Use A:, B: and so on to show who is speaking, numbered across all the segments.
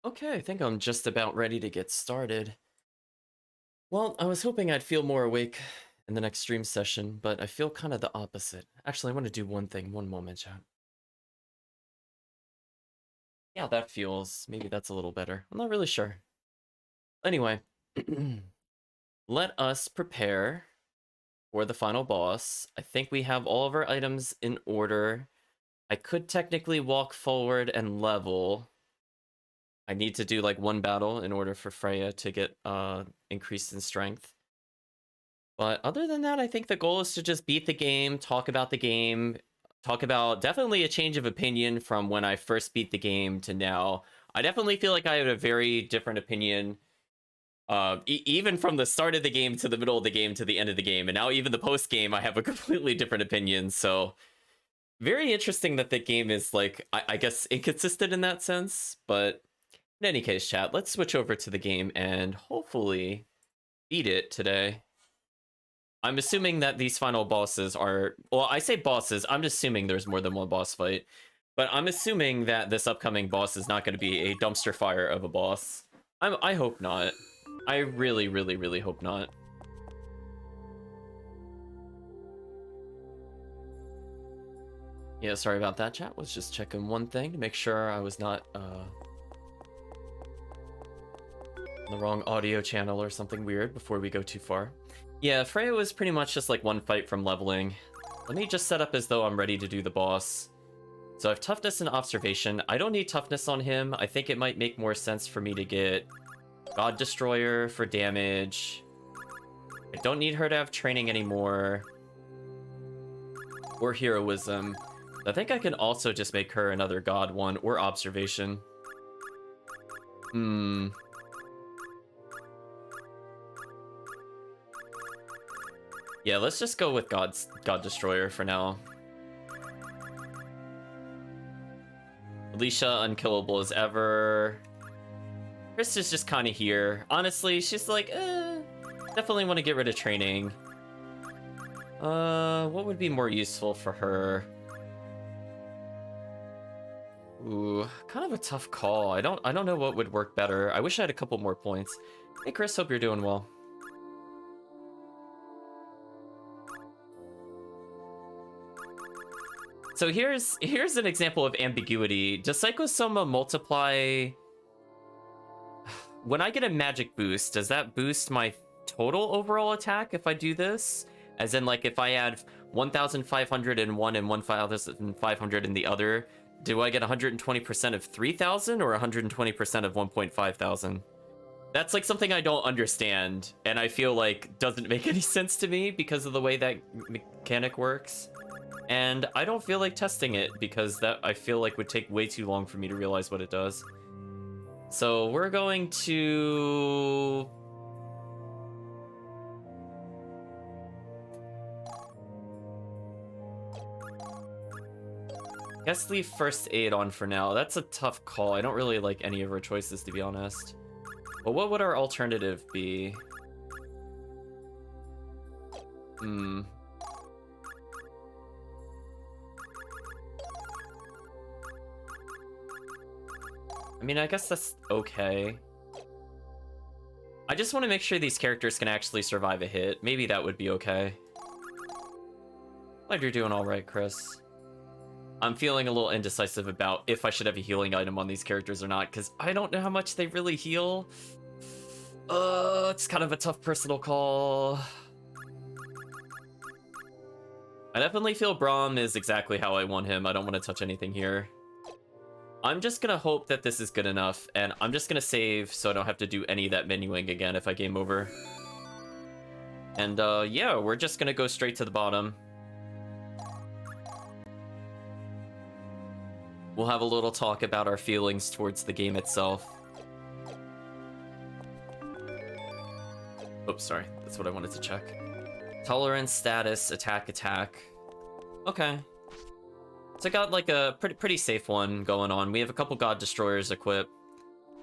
A: Okay, I think I'm just about ready to get started. Well, I was hoping I'd feel more awake in the next stream session, but I feel kind of the opposite. Actually, I want to do one thing. One moment, chat. Yeah, that feels... maybe that's a little better. I'm not really sure. Anyway, let us prepare for the final boss. I think we have all of our items in order. I could technically walk forward and level. I need to do like one battle in order for Freya to get increased in strength. But other than that, I think the goal is to just beat the game, talk about the game, talk about definitely a change of opinion from when I first beat the game to now. I definitely feel like I had a very different opinion, even from the start of the game to the middle of the game to the end of the game. And now even the post game, I have a completely different opinion. So very interesting that the game is like, I guess, inconsistent in that sense. But in any case, chat, let's switch over to the game and hopefully beat it today. I'm assuming that these final bosses are... well, I say bosses, I'm just assuming there's more than one boss fight. But I'm assuming that this upcoming boss is not going to be a dumpster fire of a boss. I hope not. I really, really, really hope not. Yeah, sorry about that, chat. Was just checking one thing to make sure I was not the wrong audio channel or something weird before we go too far. Yeah, Freya was pretty much just like one fight from leveling. Let me just set up as though I'm ready to do the boss. So I have toughness and observation. I don't need toughness on him. I think it might make more sense for me to get God Destroyer for damage. I don't need her to have training anymore. Or heroism. I think I can also just make her another God one or observation. Yeah, let's just go with God Destroyer for now. Alicia, unkillable as ever. Chris is just kind of here. Honestly, she's like, definitely want to get rid of training. What would be more useful for her? Ooh, kind of a tough call. I don't know what would work better. I wish I had a couple more points. Hey Chris, hope you're doing well. So here's an example of ambiguity. Does Psychosoma multiply... when I get a magic boost, does that boost my total overall attack if I do this? As in, like, if I add 1,500 in one and 1,500 in the other, do I get 120% of 3,000 or 120% of 1,500? That's like something I don't understand, and I feel like doesn't make any sense to me because of the way that mechanic works. And I don't feel like testing it because that I feel like would take way too long for me to realize what it does. So we're going to... guess leave first aid on for now. That's a tough call. I don't really like any of our choices, to be honest. But what would our alternative be? I mean, I guess that's okay. I just want to make sure these characters can actually survive a hit. Maybe that would be okay. Glad you're doing all right, Chris. I'm feeling a little indecisive about if I should have a healing item on these characters or not, because I don't know how much they really heal. It's kind of a tough personal call. I definitely feel Braum is exactly how I want him. I don't want to touch anything here. I'm just gonna hope that this is good enough, and I'm just gonna save so I don't have to do any of that menuing again if I game over. And yeah, we're just gonna go straight to the bottom. We'll have a little talk about our feelings towards the game itself. Oops, sorry. That's what I wanted to check. Tolerance, status, attack. Okay. So I got like a pretty safe one going on. We have a couple God Destroyers equipped.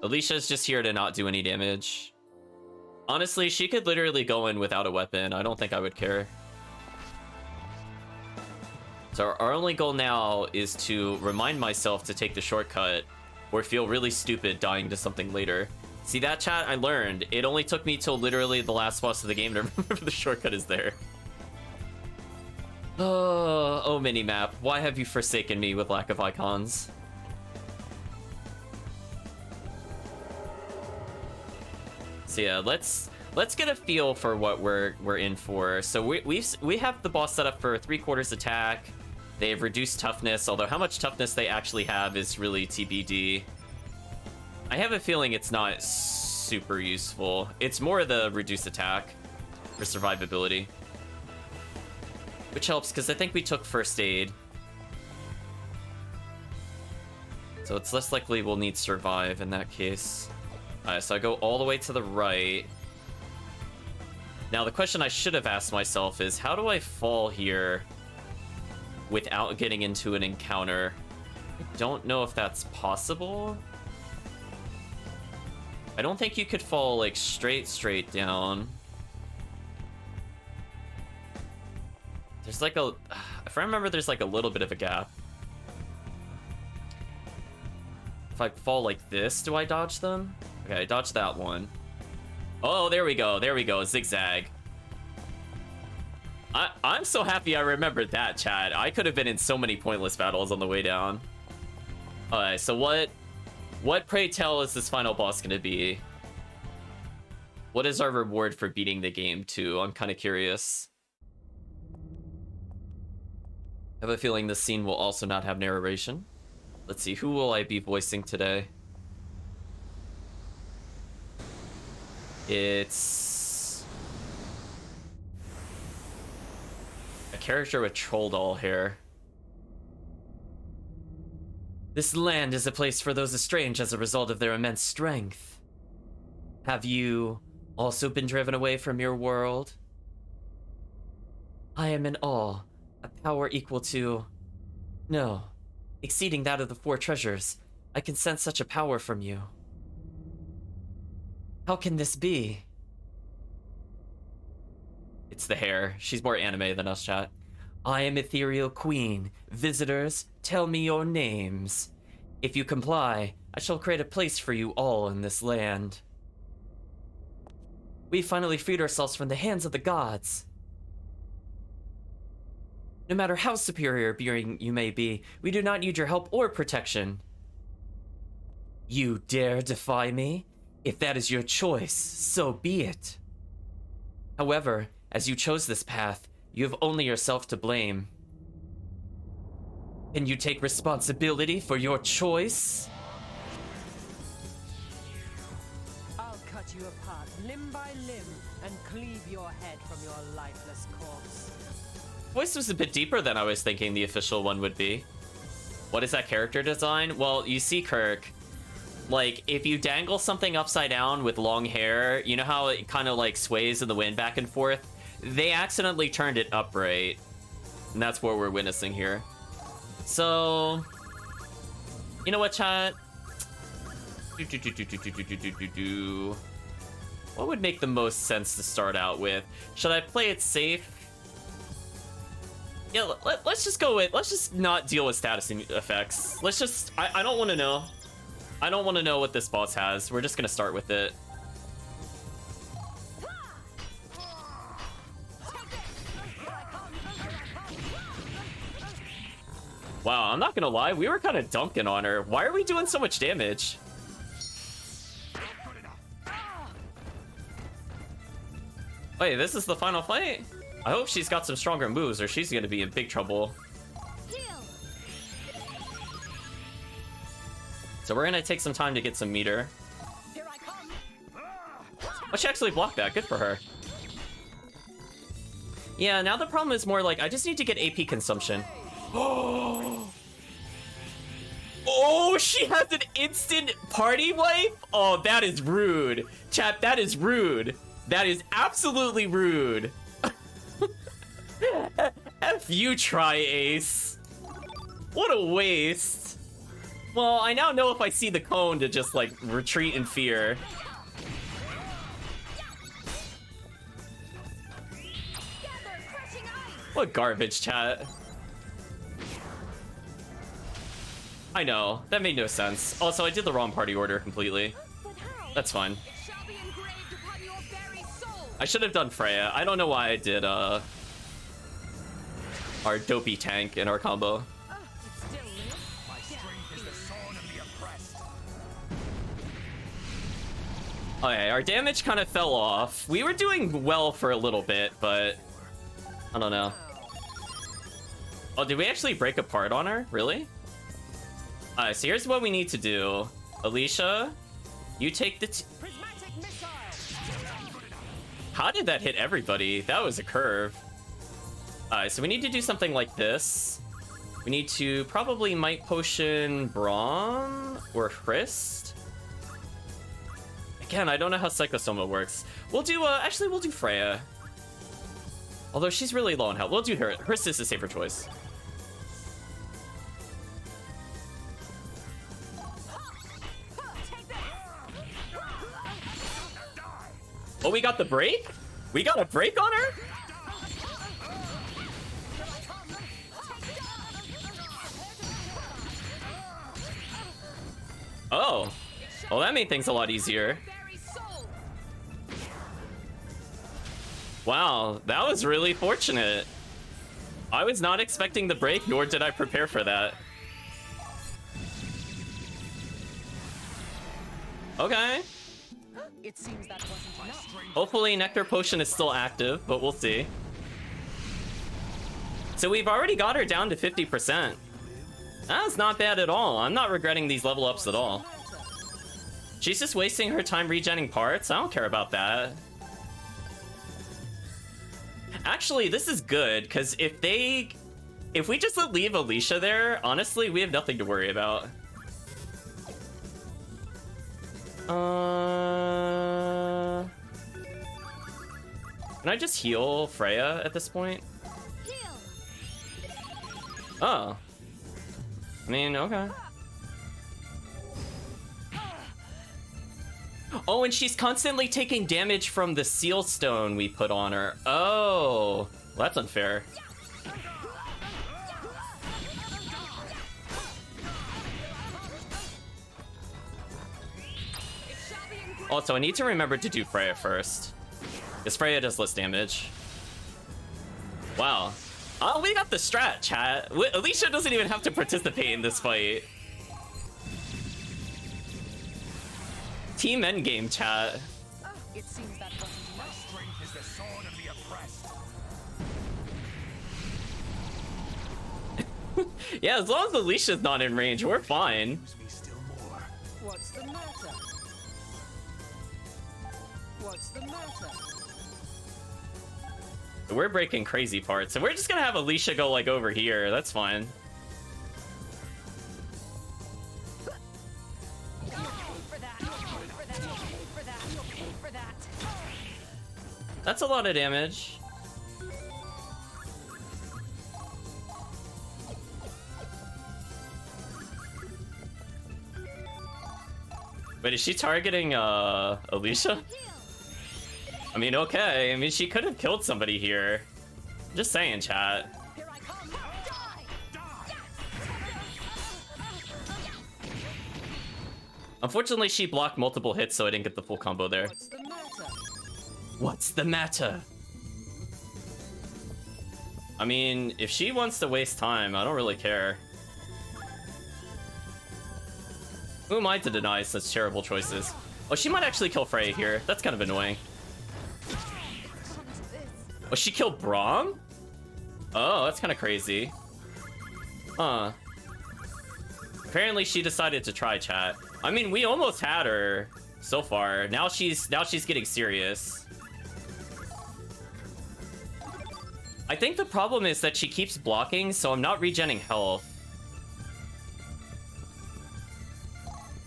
A: Alicia's just here to not do any damage. Honestly, she could literally go in without a weapon. I don't think I would care. So our only goal now is to remind myself to take the shortcut or feel really stupid dying to something later. See that, chat? I learned. It only took me till literally the last boss of the game to remember the shortcut is there. Oh, minimap. Why have you forsaken me with lack of icons? So yeah, let's get a feel for what we're in for. So we have the boss set up for 3/4 attack. They've reduced toughness, although how much toughness they actually have is really TBD. I have a feeling it's not super useful. It's more the reduced attack for survivability. Which helps, because I think we took first aid. So it's less likely we'll need survive in that case. Alright, so I go all the way to the right. Now the question I should have asked myself is, how do I fall here without getting into an encounter? I don't know if that's possible. I don't think you could fall like straight down. There's like a, if I remember, there's like a little bit of a gap. If I fall like this, do I dodge them? Okay, I dodged that one. Oh, there we go, zigzag. I'm so happy I remembered that, chat. I could have been in so many pointless battles on the way down. Alright, so what, pray tell, is this final boss gonna be? What is our reward for beating the game too? I'm kind of curious. I have a feeling this scene will also not have narration. Let's see, who will I be voicing today? It's a character with troll doll hair. This land is a place for those estranged as a result of their immense strength. Have you also been driven away from your world? I am in awe. A power equal to... No. Exceeding that of the 4 treasures. I can sense such a power from you. How can this be? It's the hair. She's more anime than us, chat. I am Ethereal Queen. Visitors, tell me your names. If you comply, I shall create a place for you all in this land. We finally freed ourselves from the hands of the gods. No matter how superior being you may be, we do not need your help or protection. You dare defy me? If that is your choice, so be it. However, as you chose this path, you have only yourself to blame. Can you take responsibility for your choice?
B: I'll cut you apart limb by limb and cleave your head from your lifeless corpse.
A: Voice was a bit deeper than I was thinking the official one would be. What is that character design? Well, you see, Kirk, like, if you dangle something upside down with long hair, you know how it kind of like sways in the wind back and forth? They accidentally turned it upright, and that's what we're witnessing here. So, you know what, chat? What would make the most sense to start out with? Should I play it safe? Yeah, let's just go with, let's just not deal with status effects. Let's just, I don't want to know. I don't want to know what this boss has. We're just going to start with it. Wow, I'm not going to lie. We were kind of dunking on her. Why are we doing so much damage? Wait, this is the final fight? I hope she's got some stronger moves or she's going to be in big trouble. So we're gonna take some time to get some meter. Oh, she actually blocked that. Good for her. Yeah, now the problem is more like, I just need to get AP consumption. Oh, she has an instant party wipe? Oh, that is rude. Chat, that is rude. That is absolutely rude. F you, Tri-Ace. What a waste. Well, I now know if I see the cone to just, like, retreat in fear. What garbage, chat. I know, that made no sense. Also, I did the wrong party order completely.
B: But how?
A: That's fine.
B: It shall be engraved upon your very soul.
A: I should have done Freya. I don't know why I did our dopey tank in our combo.
B: It still lives.
C: My strength is the sword of the oppressed.
A: Okay, our damage kind of fell off. We were doing well for a little bit, but I don't know. Oh, did we actually break apart on her? Really? Alright, so here's what we need to do. Alicia, you take the...
B: Prismatic missile.
A: How did that hit everybody? That was a curve. Alright, so we need to do something like this. We need to probably Might Potion Braum or Hrist. Again, I don't know how Psychosoma works. We'll do, actually, we'll do Freya. Although she's really low on health. We'll do her. Hrist is a safer choice.
B: Take this.
A: Oh, we got the break? We got a break on her? Oh. Well, that made things a lot easier.
B: Very soul.
A: Wow, that was really fortunate. I was not expecting the break, nor did I prepare for that. Okay.
B: It seems that wasn't enough.
A: Hopefully Nectar Potion is still active, but we'll see. So we've already got her down to 50%. That's not bad at all. I'm not regretting these level ups at all. She's just wasting her time regenning parts. I don't care about that. Actually, this is good, because if we just leave Alicia there, honestly, we have nothing to worry about. Can I just heal Freya at this point? Oh. I mean, okay. Oh, and she's constantly taking damage from the seal stone we put on her. Oh, well, that's unfair. Also, I need to remember to do Freya first, because Freya does less damage. Wow. Oh, we got the strat, chat. Alicia doesn't even have to participate in this fight. Team endgame, chat.
B: It seems that wasn't
C: My
B: enough.
C: strength is the sword of the oppressed.
A: Yeah, as long as Alicia's not in range, we're fine.
C: Use me still more.
B: What's the matter? What's the matter?
A: We're breaking crazy parts, so we're just gonna have Alicia go, like, over here. That's fine.
B: For that. For that. For that. For that.
A: That's a lot of damage. Wait, is she targeting, Alicia? I mean, okay. I mean, she could have killed somebody here. Just saying, chat.
B: Here I come. Die.
A: Unfortunately, she blocked multiple hits, so I didn't get the full combo there.
B: What's the matter?
A: What's the matter? I mean, if she wants to waste time, I don't really care. Who am I to deny such terrible choices? Oh, she might actually kill Freya here. That's kind of annoying. Oh, she killed Braum? Oh, that's kind of crazy. Huh. Apparently she decided to try, chat. I mean, we almost had her so far. Now she's getting serious. I think the problem is that she keeps blocking, so I'm not regenning health.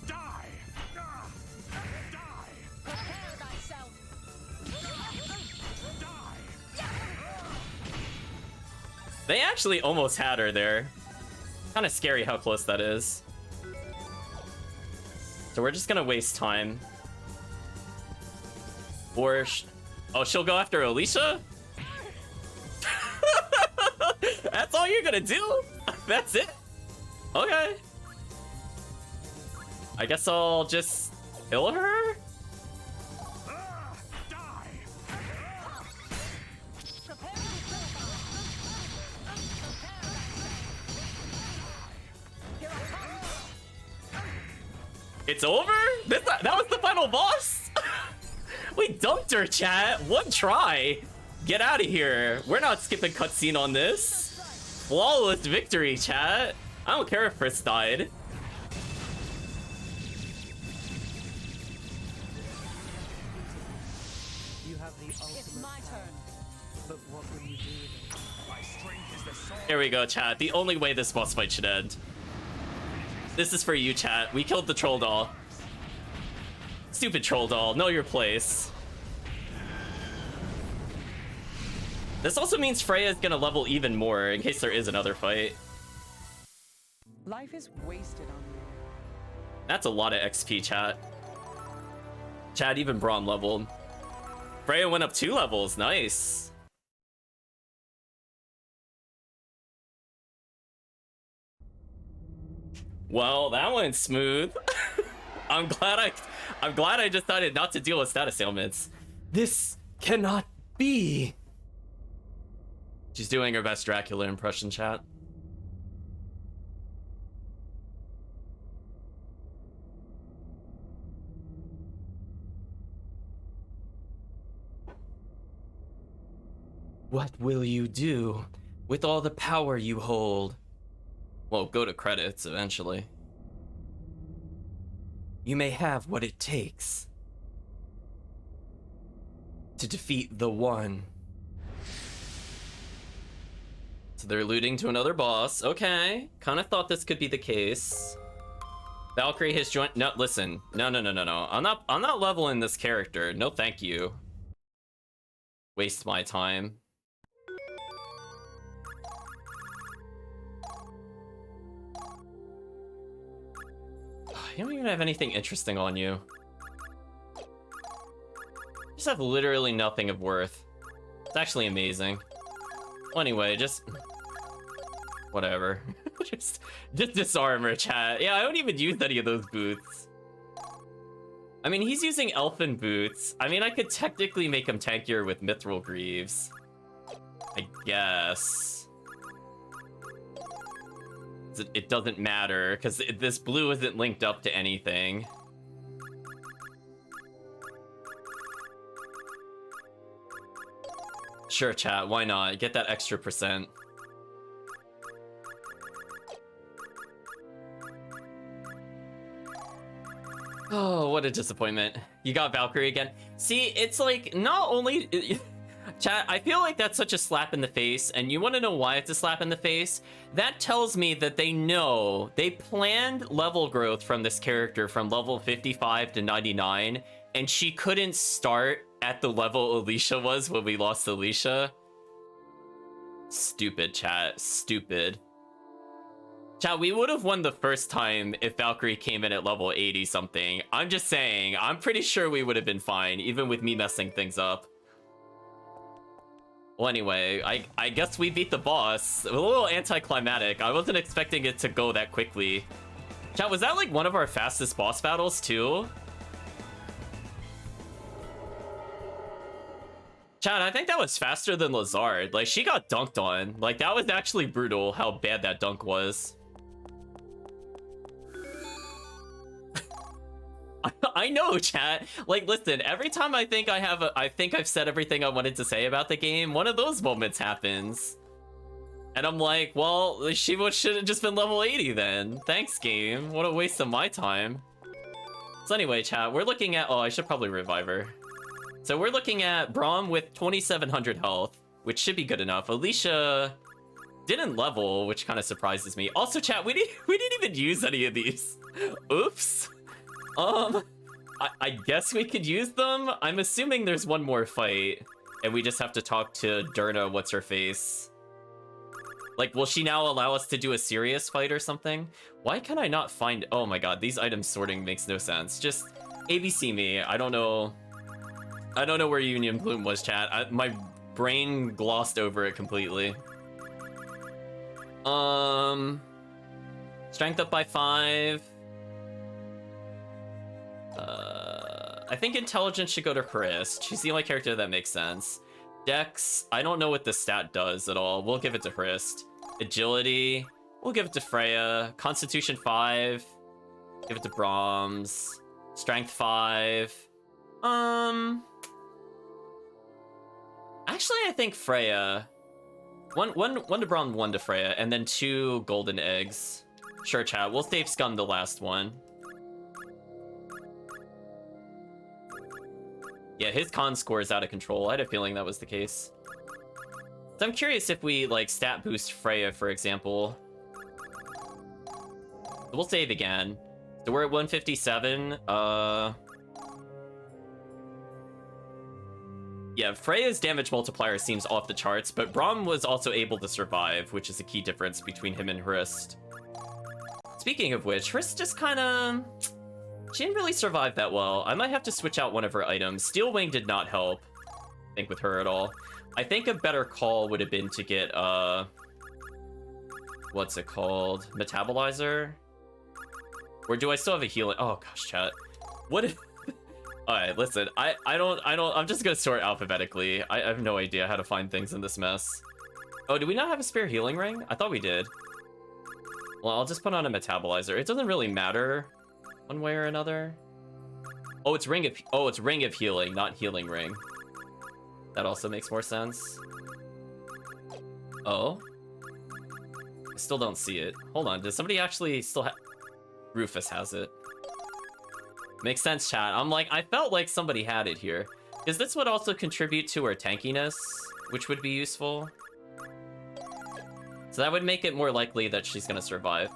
C: Die! Die!
B: Prepare thyself.
C: Die!
A: They actually almost had her there. Kind of scary how close that is. So we're just gonna waste time. Or, oh, she'll go after Alicia? That's all you're gonna do? That's it? Okay. I guess I'll just kill her?
C: Die!
A: It's over? That was the final boss? We dumped her, chat. One try. Get out of here. We're not skipping cutscene on this. Flawless victory, chat. I don't care if Chris died.
B: You have the ultimate.
D: It's my turn.
B: But what will you do with it?
C: My strength is the sword.
A: Here we go, chat. The only way this boss fight should end. This is for you, chat. We killed the troll doll. Stupid troll doll. Know your place. This also means Freya is gonna level even more in case there is another fight.
B: Life is wasted on you.
A: That's a lot of XP, chat. Chat, even Braum leveled. Freya went up 2 levels. Nice. Well, that went smooth. I'm glad I decided not to deal with status ailments. This cannot be. She's doing her best Dracula impression, chat. What will you do with all the power you hold? Well, go to credits eventually. You may have what it takes to defeat the One. So they're alluding to another boss. Okay, kind of thought this could be the case. Valkyrie has joined. No, listen. No. I'm not leveling this character. No, thank you. Waste my time. You don't even have anything interesting on you. You just have literally nothing of worth. It's actually amazing. Well, anyway, just... whatever. just disarm her, chat. Yeah, I don't even use any of those boots. I mean, he's using elfin boots. I mean, I could technically make him tankier with mithril greaves. I guess. It doesn't matter, because this blue isn't linked up to anything. Sure, chat, why not? Get that extra %. Oh, what a disappointment. You got Valkyrie again. See, it's like, not only... Chat, I feel like that's such a slap in the face, and you want to know why it's a slap in the face? That tells me that they know, they planned level growth from this character from level 55 to 99, and she couldn't start at the level Alicia was when we lost Alicia. Stupid, chat. Stupid. Chat, we would have won the first time if Valkyrie came in at level 80 something. I'm just saying, I'm pretty sure we would have been fine, even with me messing things up. Well, anyway, I guess we beat the boss. A little anticlimactic. I wasn't expecting it to go that quickly. Chat, was that like one of our fastest boss battles too? Chat, I think that was faster than Lazard. Like, she got dunked on. Like, that was actually brutal how bad that dunk was. I know, chat. Like, listen, every time I think I've said everything I wanted to say about the game, one of those moments happens. And I'm like, well, she should have just been level 80 then. Thanks, game. What a waste of my time. So anyway, chat, we're looking at... Oh, I should probably revive her. So we're looking at Braum with 2,700 health, which should be good enough. Alicia didn't level, which kind of surprises me. Also, chat, we didn't even use any of these. Oops. I guess we could use them. I'm assuming there's one more fight, and we just have to talk to Durna, what's-her-face. Like, will she now allow us to do a serious fight or something? Why can I not find... Oh my god, these item sorting makes no sense. Just ABC me. I don't know where Union Plume was, chat. My brain glossed over it completely. Strength up by 5. I think intelligence should go to Chris. She's the only character that makes sense. Dex, I don't know what the stat does at all. We'll give it to Hrist. Agility, we'll give it to Freya. Constitution 5, give it to Brahms. Strength 5. Actually, I think Freya. One to Brahms, 1 to Freya, and then 2 golden eggs. Sure, chat. We'll save Scum the last one. Yeah, his con score is out of control. I had a feeling that was the case. So I'm curious if we, like, stat boost Freya, for example. So we'll save again. So we're at 157. Yeah, Freya's damage multiplier seems off the charts, but Braum was also able to survive, which is a key difference between him and Hrist. Speaking of which, Hrist just kind of... She didn't really survive that well. I might have to switch out one of her items. Steel Wing did not help, I think, with her at all. I think a better call would have been to get, what's it called? Metabolizer? Or do I still have a healing? Oh, gosh, chat. What if... Alright, listen, I'm just gonna sort alphabetically. I have no idea how to find things in this mess. Oh, do we not have a spare healing ring? I thought we did. Well, I'll just put on a metabolizer. It doesn't really matter one way or another. Oh, it's ring of healing, not healing ring. That also makes more sense. Oh. I still don't see it. Hold on, does somebody actually still have... Rufus has it. Makes sense, chat. I'm like, I felt like somebody had it here. Because this would also contribute to her tankiness, which would be useful. So that would make it more likely that she's gonna survive.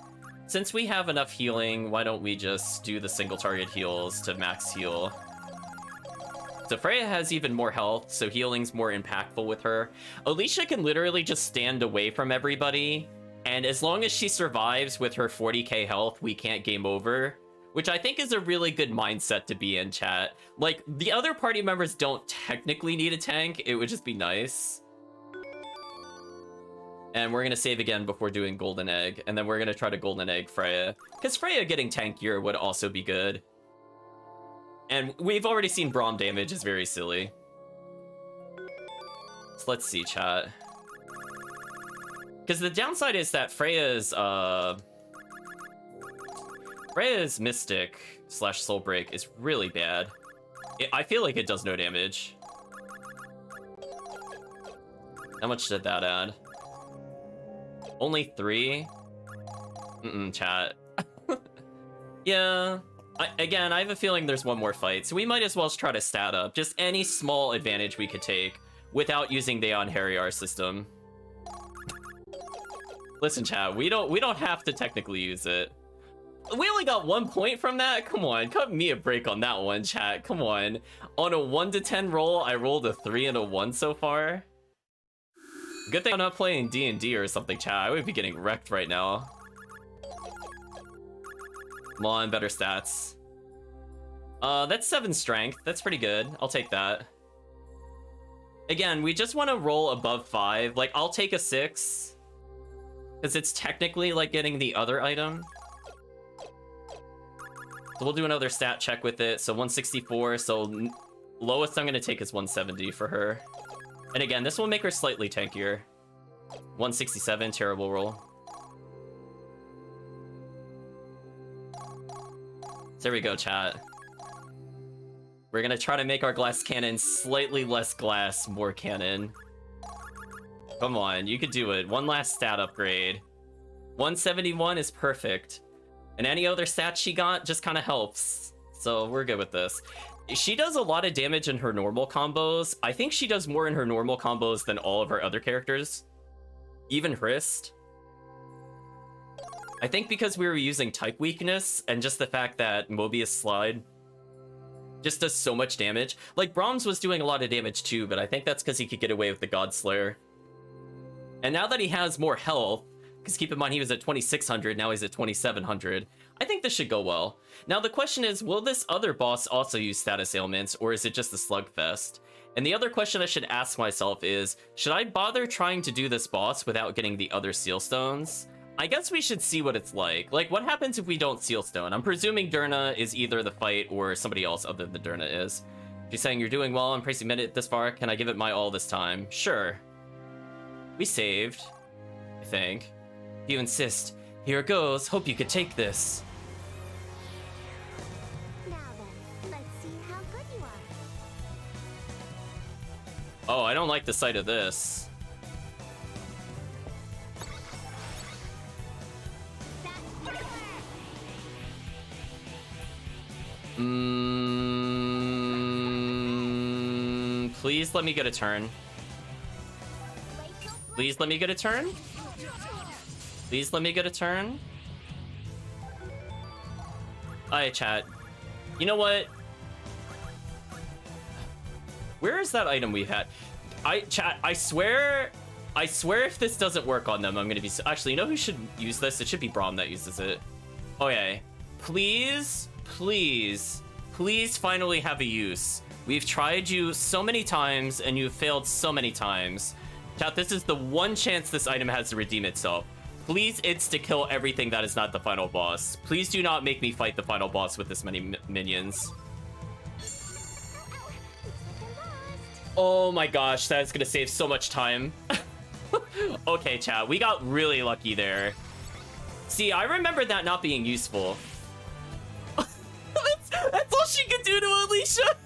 A: Since we have enough healing, why don't we just do the single target heals to max heal? So Freya has even more health, so healing's more impactful with her. Alicia can literally just stand away from everybody, and as long as she survives with her 40k health, we can't game over. Which I think is a really good mindset to be in, chat. Like, the other party members don't technically need a tank, it would just be nice. And we're gonna save again before doing Golden Egg, and then we're gonna try to Golden Egg Freya. Because Freya getting tankier would also be good. And we've already seen Braum damage is very silly. So let's see, chat. Because the downside is that Freya's Mystic / Soul Break is really bad. I feel like it does no damage. How much did that add? Only 3? Chat. Yeah. Again, I have a feeling there's one more fight, so we might as well try to stat up. Just any small advantage we could take without using the on-Harrier system. Listen, chat, we don't have to technically use it. We only got 1 point from that? Come on, cut me a break on that one, chat. Come on. On a 1 to 10 roll, I rolled a 3 and a 1 so far. Good thing I'm not playing D&D or something, chat. I would be getting wrecked right now. Come on, better stats. That's 7 strength. That's pretty good. I'll take that. Again, we just want to roll above 5. Like, I'll take a 6. Because it's technically like getting the other item. So we'll do another stat check with it. So 164. So lowest I'm going to take is 170 for her. And again, this will make her slightly tankier. 167, terrible roll. There we go, chat. We're gonna try to make our glass cannon slightly less glass, more cannon. Come on, you could do it. One last stat upgrade. 171 is perfect. And any other stat she got just kind of helps. So we're good with this. She does a lot of damage in her normal combos. I think she does more in her normal combos than all of her other characters. Even Hrist. I think because we were using type weakness and just the fact that Mobius Slide just does so much damage. Like, Brahms was doing a lot of damage too, but I think that's because he could get away with the God Slayer. And now that he has more health, because keep in mind he was at 2600, now he's at 2700, I think this should go well. Now the question is, will this other boss also use status ailments, or is it just a slugfest? And the other question I should ask myself is, should I bother trying to do this boss without getting the other seal stones? I guess we should see what it's like. Like, what happens if we don't seal stone? I'm presuming Durna is either the fight or somebody else other than Durna is. She's saying, you're doing well, I'm praising it this far. Can I give it my all this time? Sure. We saved, I think. If you insist. Here it goes. Hope you could take this.
D: Now then, let's see how good you are.
A: Oh, I don't like the sight of this. Please let me get a turn. Please let me get a turn. Please let me get a turn. Alright, chat. You know what? Where is that item we had? Chat, I swear if this doesn't work on them, I'm gonna be... Actually, you know who should use this? It should be Braum that uses it. Okay. Please, please, please finally have a use. We've tried you so many times, and you've failed so many times. Chat, this is the one chance this item has to redeem itself. Please insta-kill everything that is not the final boss. Please do not make me fight the final boss with this many minions. Oh my gosh, that's gonna save so much time. Okay, chat, we got really lucky there. See, I remember that not being useful. That's all she could do to Alicia.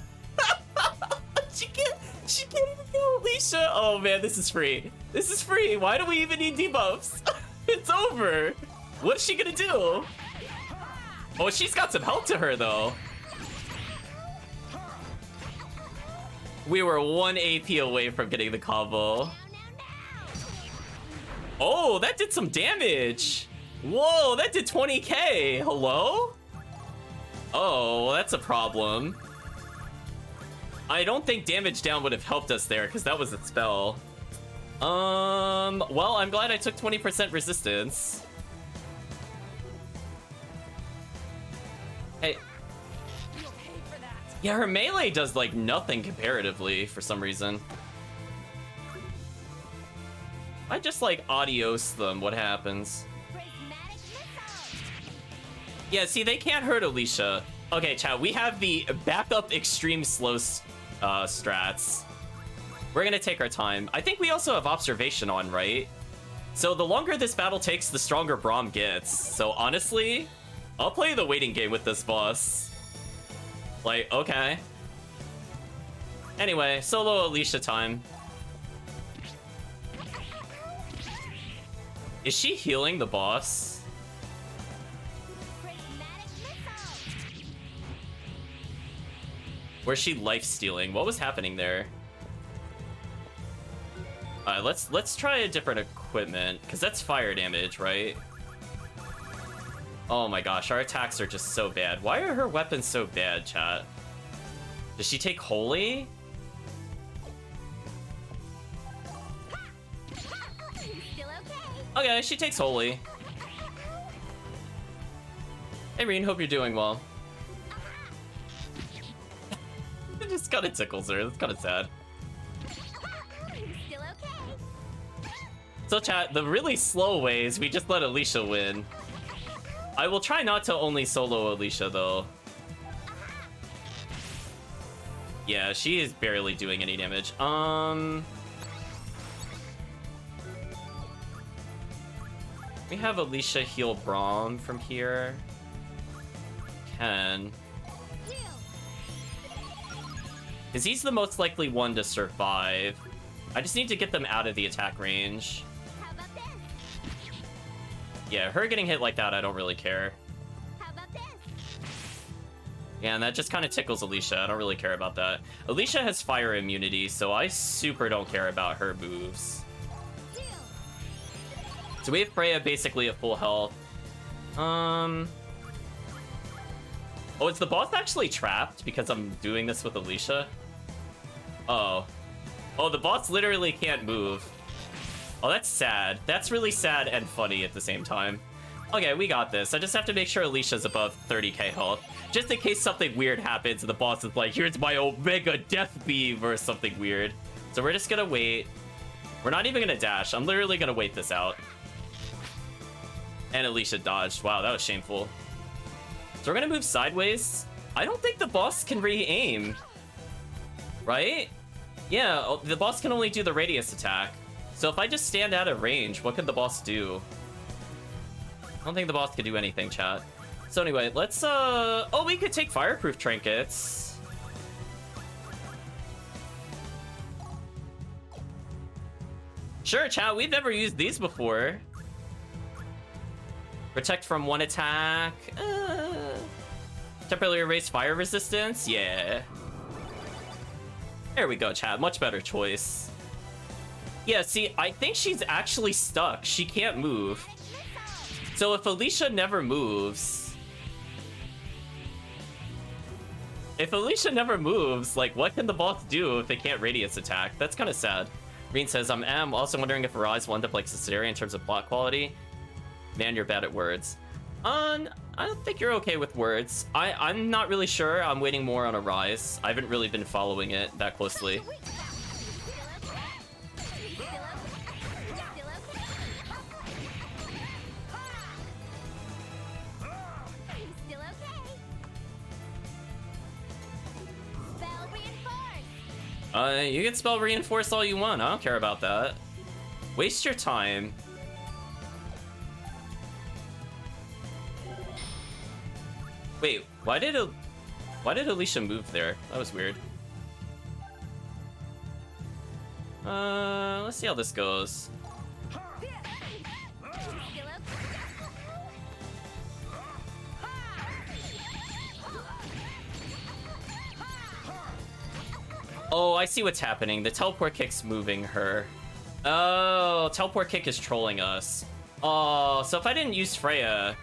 A: She can't even kill Alicia. Oh man, this is free. This is free. Why do we even need debuffs? It's over. What is she gonna do? Oh, she's got some health to her though. We were 1 AP away from getting the combo. Oh, that did some damage. Whoa, that did 20k. Hello? Oh, that's a problem. I don't think damage down would have helped us there because that was a spell. Well, I'm glad I took 20% resistance. Hey. Yeah, her melee does like nothing comparatively for some reason. I just like adios them, what happens? Yeah, see, they can't hurt Alicia. Okay, chat, we have the backup extreme slow strats. We're gonna take our time. I think we also have observation on, right? So the longer this battle takes, the stronger Braum gets. So honestly, I'll play the waiting game with this boss. Like, okay. Anyway, solo Alicia time. Is she healing the boss? Or is she life stealing? What was happening there? Alright, let's try a different equipment, because that's fire damage, right? Oh my gosh, our attacks are just so bad. Why are her weapons so bad, chat? Does she take holy? Okay, she takes holy. Hey Reen, hope you're doing well. It just kind of tickles her. That's kind of sad. So chat, the really slow ways, we just let Alicia win. I will try not to only solo Alicia though. Yeah, she is barely doing any damage. We have Alicia heal Braum from here. Can. Because he's the most likely one to survive. I just need to get them out of the attack range.
D: How about this?
A: Yeah, her getting hit like that, I don't really care.
D: How about this?
A: Yeah, and that just kind of tickles Alicia. I don't really care about that. Alicia has fire immunity, so I super don't care about her moves. So we have Freya basically at full health. Oh, is the boss actually trapped because I'm doing this with Alicia? Oh. Oh, the boss literally can't move. Oh, that's sad. That's really sad and funny at the same time. Okay, we got this. I just have to make sure Alicia's above 30k health. Just in case something weird happens and the boss is like, here's my Omega Death Beam or something weird. So we're just gonna wait. We're not even gonna dash. I'm literally gonna wait this out. And Alicia dodged. Wow, that was shameful. So we're gonna move sideways. I don't think the boss can re-aim. Right? Yeah, the boss can only do the radius attack. So if I just stand out of range, what could the boss do? I don't think the boss could do anything, chat. So anyway, let's, oh, we could take fireproof trinkets. Sure, chat, we've never used these before. Protect from one attack. Temporarily erase fire resistance. Yeah. There we go, chat. Much better choice. Yeah, see, I think she's actually stuck. She can't move. So if Alicia never moves... If Alicia never moves, like, what can the boss do if they can't radius attack? That's kind of sad. Reen says, I'm also wondering if Arise will end up like Silmeria in terms of plot quality. Man, you're bad at words. I don't think you're okay with words. I'm not really sure. I'm waiting more on Arise. I haven't really been following it that closely. You can spell reinforce all you want. I don't care about that. Waste your time. Wait, why did Alicia move there? That was weird. Let's see how this goes. Oh, I see what's happening. The teleport kick's moving her. Oh, teleport kick is trolling us. Oh, so if I didn't use Freya,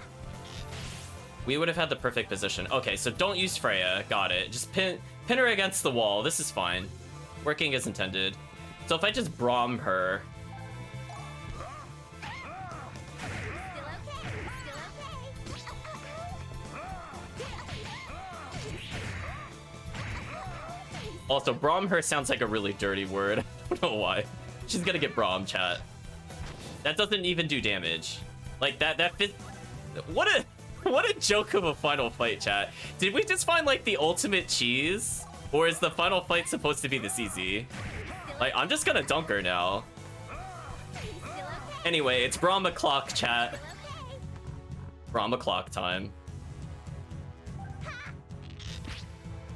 A: we would have had the perfect position. Okay, so don't use Freya. Got it. Just pin her against the wall. This is fine. Working as intended. So if I just Braum her... Also, Braum her sounds like a really dirty word. I don't know why. She's gonna get Braum, chat. That doesn't even do damage. Like, that fit... What a joke of a final fight, chat. Did we just find, like, the ultimate cheese? Or is the final fight supposed to be this easy? Like, I'm just gonna dunk her now. Anyway, it's Braum o'clock, chat. Braum o'clock time.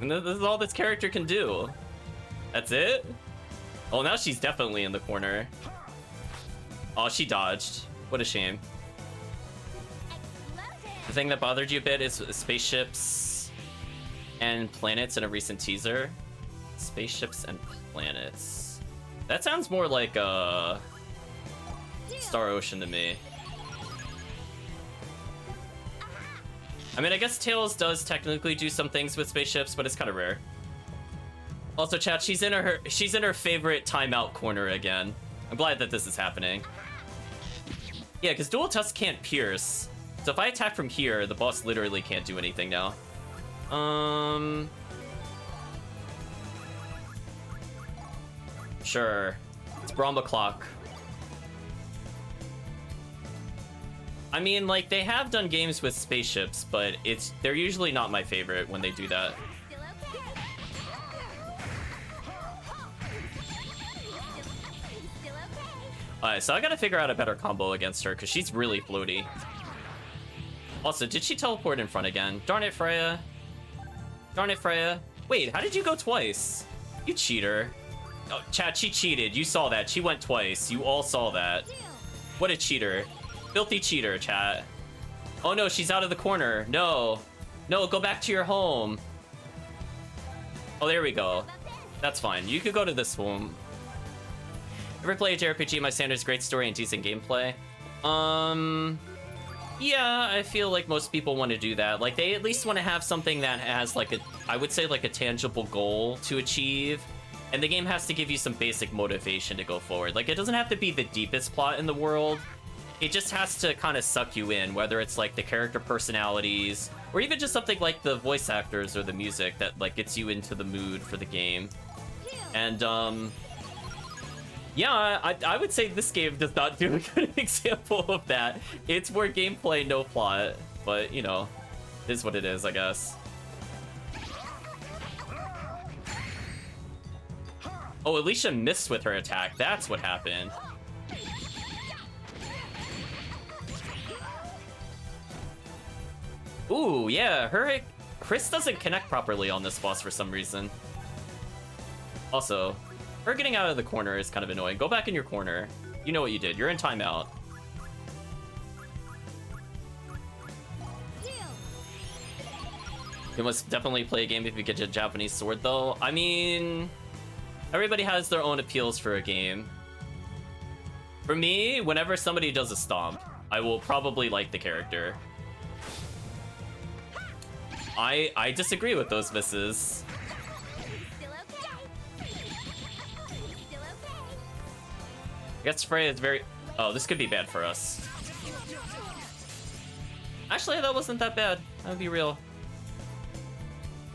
A: And this is all this character can do. That's it? Oh, now she's definitely in the corner. Oh, she dodged. What a shame. The thing that bothered you a bit is spaceships and planets in a recent teaser. Spaceships and planets. That sounds more like Star Ocean to me. I mean, I guess Tails does technically do some things with spaceships, but it's kind of rare. Also, chat, she's in her favorite timeout corner again. I'm glad that this is happening. Yeah, because Dual Tusk can't pierce. So if I attack from here, the boss literally can't do anything now. Sure. It's Braum o'clock. I mean, like, they have done games with spaceships, but they're usually not my favorite when they do that. Alright, so I gotta figure out a better combo against her, because she's really floaty. Also, did she teleport in front again? Darn it, Freya. Darn it, Freya. Wait, how did you go twice? You cheater. Oh, chat, she cheated. You saw that. She went twice. You all saw that. What a cheater. Filthy cheater, chat. Oh no, she's out of the corner. No. No, go back to your home. Oh, there we go. That's fine. You could go to this home. Ever play a JRPG? My standards, great story and decent gameplay. Yeah, I feel like most people want to do that. Like, they at least want to have something that has, like, I would say, like, a tangible goal to achieve. And the game has to give you some basic motivation to go forward. Like, it doesn't have to be the deepest plot in the world. It just has to kind of suck you in, whether it's, like, the character personalities, or even just something like the voice actors or the music that, like, gets you into the mood for the game. And, Yeah, I would say this game does not do a good example of that. It's more gameplay, no plot. But, you know, it is what it is, I guess. Oh, Alicia missed with her attack. That's what happened. Ooh, yeah, Chris doesn't connect properly on this boss for some reason. Also, her getting out of the corner is kind of annoying. Go back in your corner. You know what you did. You're in timeout. You must definitely play a game if you get a Japanese sword, though. I mean, everybody has their own appeals for a game. For me, whenever somebody does a stomp, I will probably like the character. I disagree with those misses.
D: Still okay. Still okay.
A: I guess Freya is very... Oh, this could be bad for us. Actually, that wasn't that bad. That would be real.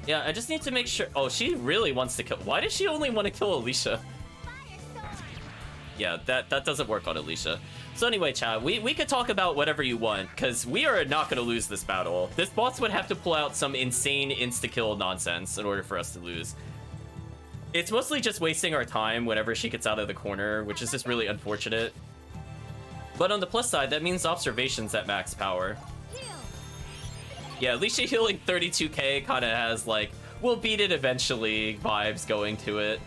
A: Yeah, I just need to make sure... Oh, she really wants to kill... Why does she only want to kill Alicia? Yeah, that doesn't work on Alicia. So anyway, chat, we could talk about whatever you want, because we are not going to lose this battle. This boss would have to pull out some insane insta-kill nonsense in order for us to lose. It's mostly just wasting our time whenever she gets out of the corner, which is just really unfortunate. But on the plus side, that means observation's at max power. Yeah, Alicia healing 32k kind of has, like, we'll beat it eventually vibes going to it.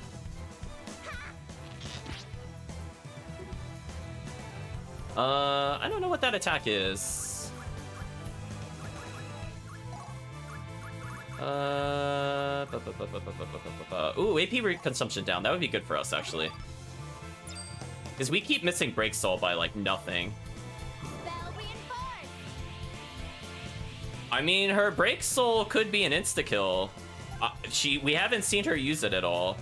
A: I don't know what that attack is. Ooh, AP consumption down. That would be good for us, actually. Because we keep missing Break Soul by, like, nothing. I mean, her Break Soul could be an insta-kill. We haven't seen her use it at all.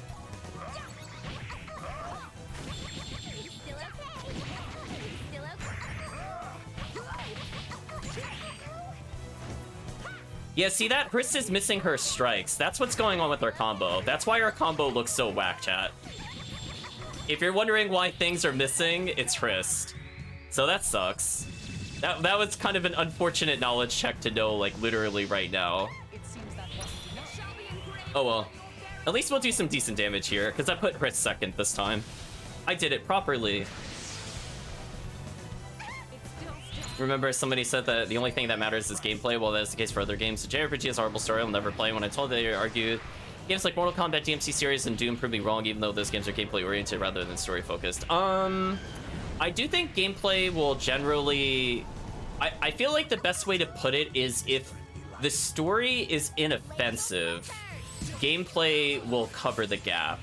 A: Yeah, see that? Chris is missing her strikes. That's what's going on with her combo. That's why her combo looks so whack, chat. If you're wondering why things are missing, it's Chris. So that sucks. That was kind of an unfortunate knowledge check to know, like, literally right now. Oh well. At least we'll do some decent damage here, because I put Chris second this time. I did it properly. Remember, somebody said that the only thing that matters is gameplay. Well, that's the case for other games. The JRPG is a horrible story I'll never play. When I told they argued, games like Mortal Kombat, DMC series, and Doom proved me wrong, even though those games are gameplay oriented rather than story focused. I do think gameplay will generally... I feel like the best way to put it is if the story is inoffensive, gameplay will cover the gap.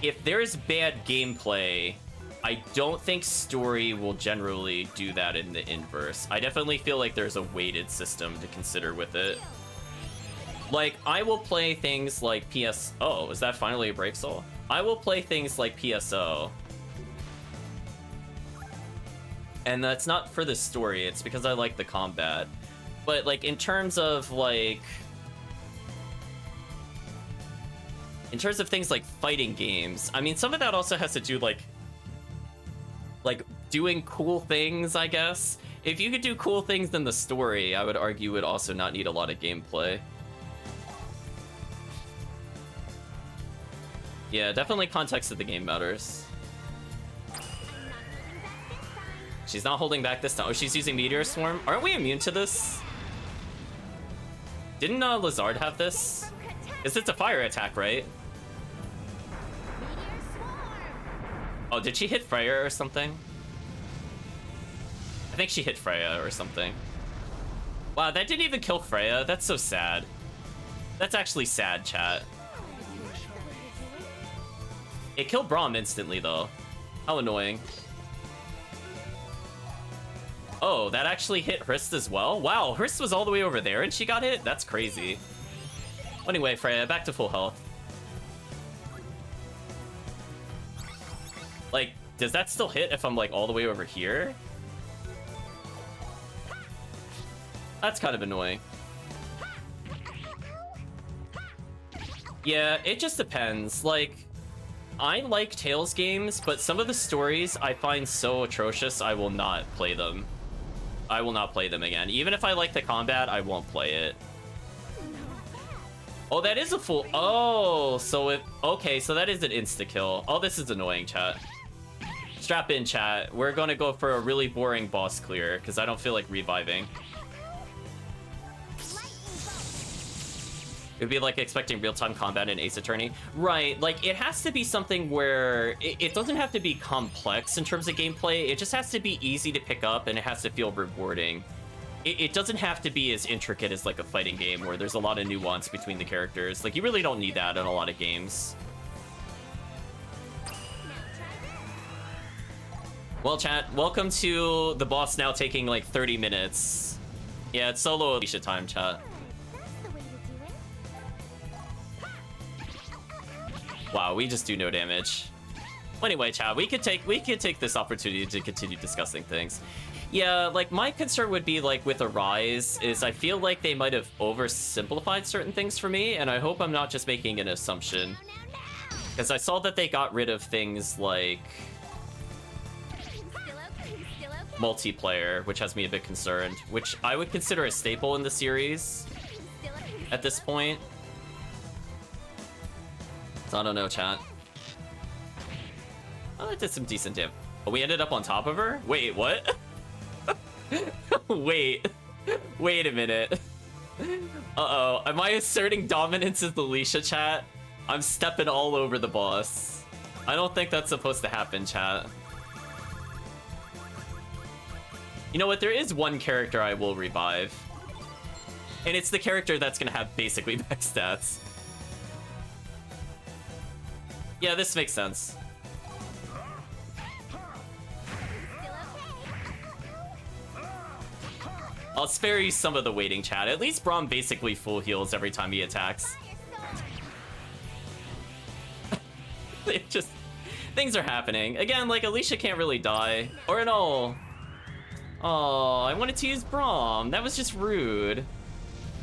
A: If there's bad gameplay, I don't think story will generally do that in the inverse. I definitely feel like there's a weighted system to consider with it. Like, I will play things like Oh, is that finally a Break Soul? I will play things like PSO. And that's not for the story, it's because I like the combat. But, like, in terms of, like... In terms of things like fighting games, I mean, some of that also has to do, like doing cool things, I guess. If you could do cool things in the story, I would argue would also not need a lot of gameplay. Yeah, definitely context of the game matters. She's not holding back this time. Oh, she's using Meteor Swarm? Aren't we immune to this? Didn't Lazard have this? Because it's a fire attack, right? Oh, did she hit Freya or something? I think she hit Freya or something. Wow, that didn't even kill Freya. That's so sad. That's actually sad, chat. It killed Braum instantly, though. How annoying. Oh, that actually hit Hrist as well? Wow, Hrist was all the way over there and she got hit? That's crazy. Anyway, Freya, back to full health. Like, does that still hit if I'm, like, all the way over here? That's kind of annoying. Yeah, it just depends. Like, I like Tales games, but some of the stories I find so atrocious, I will not play them. I will not play them again. Even if I like the combat, I won't play it. Oh, that is a full... Oh, so it... Okay, so that is an insta-kill. Oh, this is annoying, chat. Strap in, chat. We're gonna go for a really boring boss clear, because I don't feel like reviving. It would be like expecting real-time combat in Ace Attorney. Right, like, it has to be something where... It doesn't have to be complex in terms of gameplay. It just has to be easy to pick up, and it has to feel rewarding. It doesn't have to be as intricate as like a fighting game where there's a lot of nuance between the characters. Like, you really don't need that in a lot of games. Well, chat, welcome to the boss now taking like 30 minutes. Yeah, it's solo Alicia time, chat.
D: That's the way to do it.
A: Wow, we just do no damage. Well, anyway, chat, we could take this opportunity to continue discussing things. Yeah, like, my concern would be, like, with Arise, is I feel like they might have oversimplified certain things for me, and I hope I'm not just making an assumption. Because I saw that they got rid of things like
D: Still okay.
A: multiplayer, which has me a bit concerned, which I would consider a staple in the series
D: Still okay.
A: at this point. So I don't know, chat. Oh, it did some decent damage. Oh, we ended up on top of her? Wait, what? Wait a minute. Uh-oh, am I asserting dominance as Alicia, chat? I'm stepping all over the boss. I don't think that's supposed to happen, chat. You know what, there is one character I will revive. And it's the character that's gonna have basically max stats. Yeah, this makes sense. I'll spare you some of the waiting, chat. At least Braum basically full heals every time he attacks. It just... Things are happening. Again, like, Alicia can't really die. Or no. Oh, I wanted to use Braum. That was just rude.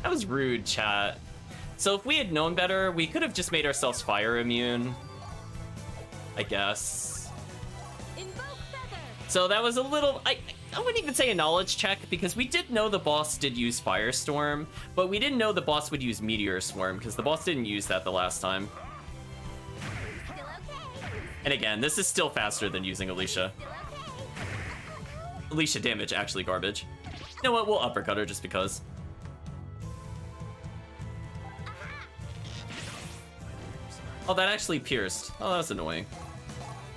A: That was rude, chat. So if we had known better, we could have just made ourselves fire immune. I guess. So that was a little... I wouldn't even say a knowledge check, because we did know the boss did use Firestorm, but we didn't know the boss would use Meteor Swarm, because the boss didn't use that the last time.
D: Still okay.
A: And again, this is still faster than using Alicia.
D: Still okay.
A: Alicia damage, actually garbage. You know what, we'll uppercut her just because. Oh, that actually pierced. Oh, that's annoying.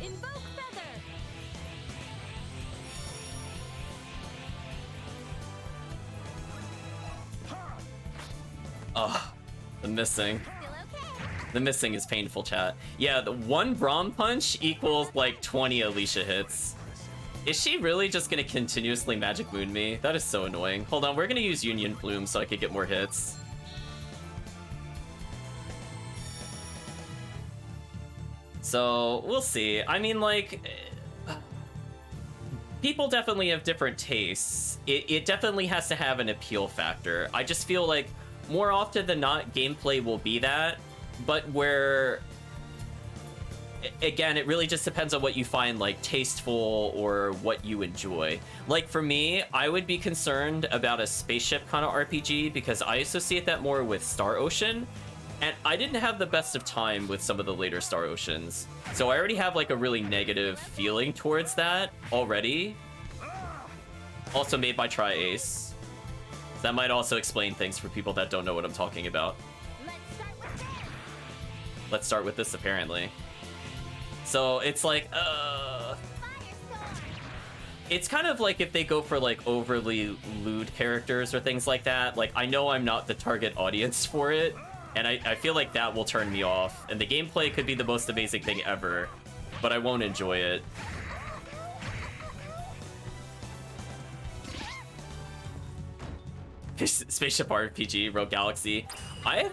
D: Invoke feather.
A: Oh, the missing.
D: Still okay.
A: The missing is painful, chat. Yeah, the one Braum punch equals like 20 Alicia hits. Is she really just gonna continuously Magic Moon me? That is so annoying. Hold on, we're gonna use Union Bloom so I could get more hits. So, we'll see. I mean, like... People definitely have different tastes. It definitely has to have an appeal factor. I just feel like more often than not, gameplay will be that, but where... Again, it really just depends on what you find, like, tasteful or what you enjoy. Like, for me, I would be concerned about a spaceship kind of RPG because I associate that more with Star Ocean, and I didn't have the best of time with some of the later Star Oceans. So I already have, like, a really negative feeling towards that already. Also made by Tri-Ace. That might also explain things for people that don't know what I'm talking about. Let's start with this, apparently. So it's like, it's kind of like if they go for like overly lewd characters or things like that. Like, I know I'm not the target audience for it, and I feel like that will turn me off. And the gameplay could be the most amazing thing ever, but I won't enjoy it. Spaceship RPG, Rogue Galaxy. I have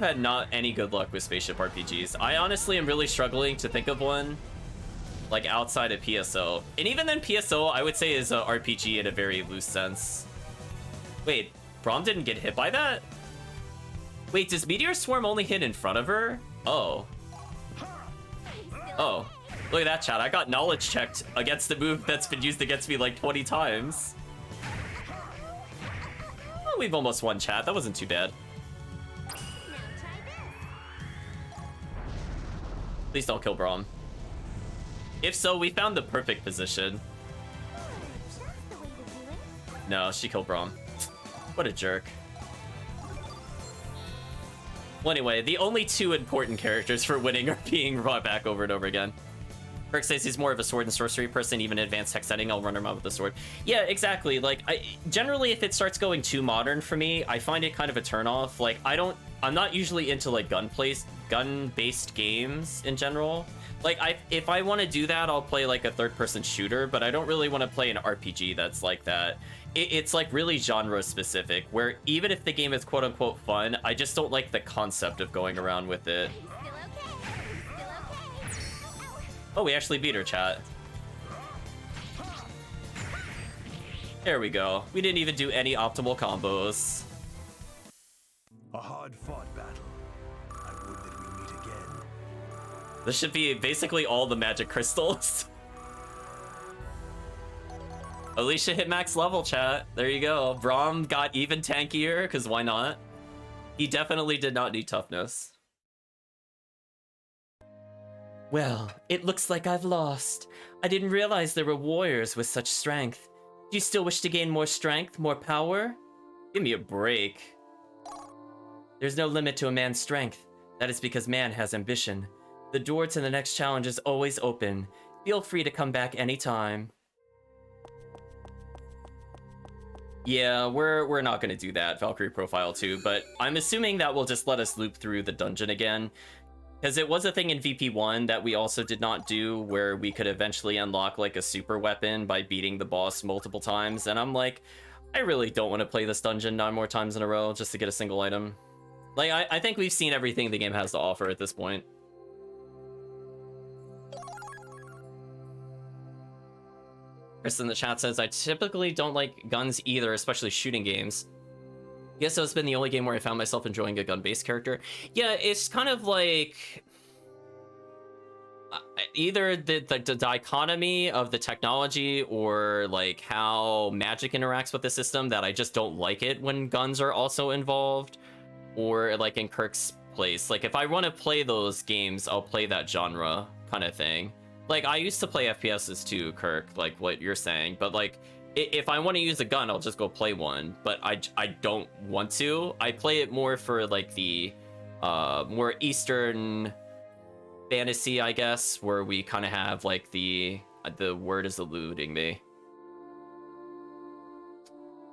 A: had not any good luck with spaceship RPGs. I honestly am really struggling to think of one like outside of PSO. And even then, PSO I would say is a RPG in a very loose sense. Wait, Braum didn't get hit by that? Wait, does Meteor Swarm only hit in front of her? Oh. Oh, look at that, chat. I got knowledge checked against the move that's been used against me like 20 times. Oh, we've almost won, chat. That wasn't too bad.
D: Now try this.
A: Please don't kill Braum. If so, we found the perfect position.
D: That's the way to do it.
A: No, she killed Braum. What a jerk. Well, anyway, the only two important characters for winning are being brought back over and over again. Kirk says he's more of a sword and sorcery person, even in advanced tech setting, I'll run him out with the sword. Yeah, exactly. Like, generally, if it starts going too modern for me, I find it kind of a turnoff. Like, I'm not usually into, like, gun-based games in general. Like, if I want to do that, I'll play, like, a third-person shooter, but I don't really want to play an RPG that's like that. It's like really genre specific, where even if the game is quote unquote fun, I just don't like the concept of going around with it.
D: Still okay. Still okay.
A: Oh, we actually beat her, chat. There we go. We didn't even do any optimal combos.
C: A hard-fought battle. I would that we meet again.
A: This should be basically all the magic crystals. Alicia hit max level, chat. There you go. Braum got even tankier, because why not? He definitely did not need toughness. Well, it looks like I've lost. I didn't realize there were warriors with such strength. Do you still wish to gain more strength, more power? Give me a break. There's no limit to a man's strength. That is because man has ambition. The door to the next challenge is always open. Feel free to come back anytime. Yeah, we're not gonna do that, Valkyrie Profile 2, but I'm assuming that will just let us loop through the dungeon again. Because it was a thing in VP1 that we also did not do, where we could eventually unlock like a super weapon by beating the boss multiple times, and I'm like, I really don't want to play this dungeon 9 more times in a row just to get a single item. Like, I think we've seen everything the game has to offer at this point. Chris in the chat says, I typically don't like guns either, especially shooting games. Guess it's been the only game where I found myself enjoying a gun-based character. Yeah, it's kind of like... either the dichotomy of the technology or like how magic interacts with the system that I just don't like it when guns are also involved. Or like in Kirk's place. Like if I want to play those games, I'll play that genre kind of thing. Like, I used to play FPSs too, Kirk, like what you're saying, but like, if I want to use a gun, I'll just go play one, but I don't want to. I play it more for like the more Eastern fantasy, I guess, where we kind of have like the word is eluding me.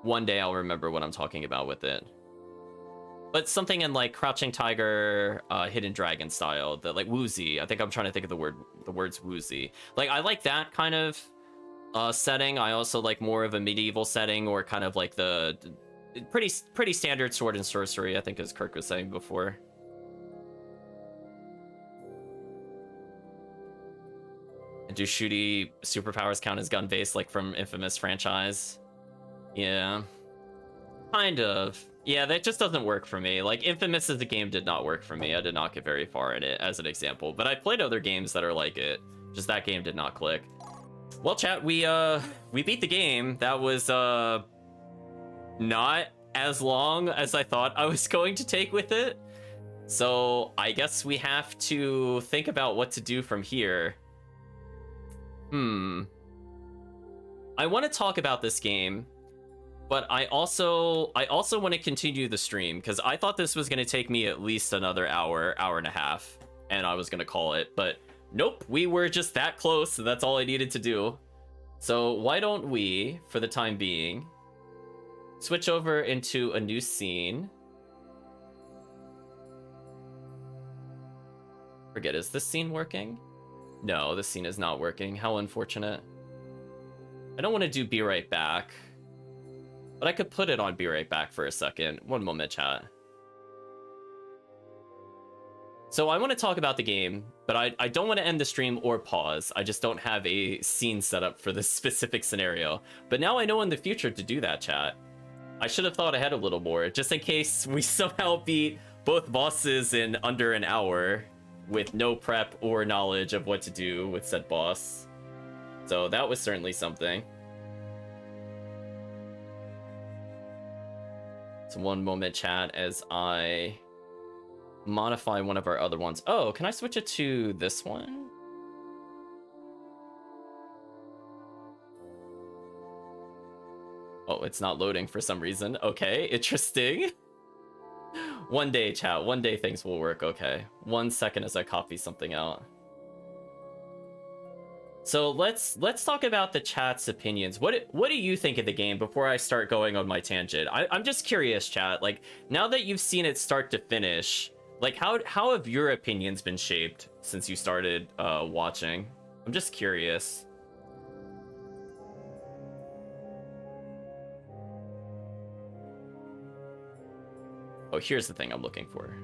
A: One day I'll remember what I'm talking about with it. But something in like Crouching Tiger, Hidden Dragon style, the like woozy. I think I'm trying to think of the words woozy. Like I like that kind of setting. I also like more of a medieval setting, or kind of like the pretty standard sword and sorcery, I think, as Kirk was saying before. And do shooty superpowers count as gun based, like from Infamous franchise? Yeah, kind of. Yeah, that just doesn't work for me. Like, Infamous as a game did not work for me. I did not get very far in it, as an example. But I played other games that are like it. Just that game did not click. Well, chat, we beat the game. That was, not as long as I thought I was going to take with it. So, I guess we have to think about what to do from here. I want to talk about this game. But I also want to continue the stream, because I thought this was going to take me at least another hour and a half, and I was going to call it. But nope, we were just that close, so that's all I needed to do. So why don't we, for the time being, switch over into a new scene. Forget, is this scene working? No, this scene is not working. How unfortunate. I don't want to do Be Right Back. But I could put it on Be Right Back for a second. One moment, chat. So I want to talk about the game, but I don't want to end the stream or pause. I just don't have a scene set up for this specific scenario. But now I know in the future to do that, chat. I should have thought ahead a little more, just in case we somehow beat both bosses in under an hour. with no prep or knowledge of what to do with said boss. So that was certainly something. So one moment, chat, as I modify one of our other ones. Oh, can I switch it to this one? Oh, it's not loading for some reason. Okay, interesting. One day, chat. One day things will work. Okay. 1 second as I copy something out. So let's talk about the chat's opinions. What do you think of the game before I start going on my tangent? I'm just curious, chat. Like, now that you've seen it start to finish, like how have your opinions been shaped since you started watching? I'm just curious. Oh, here's the thing I'm looking for.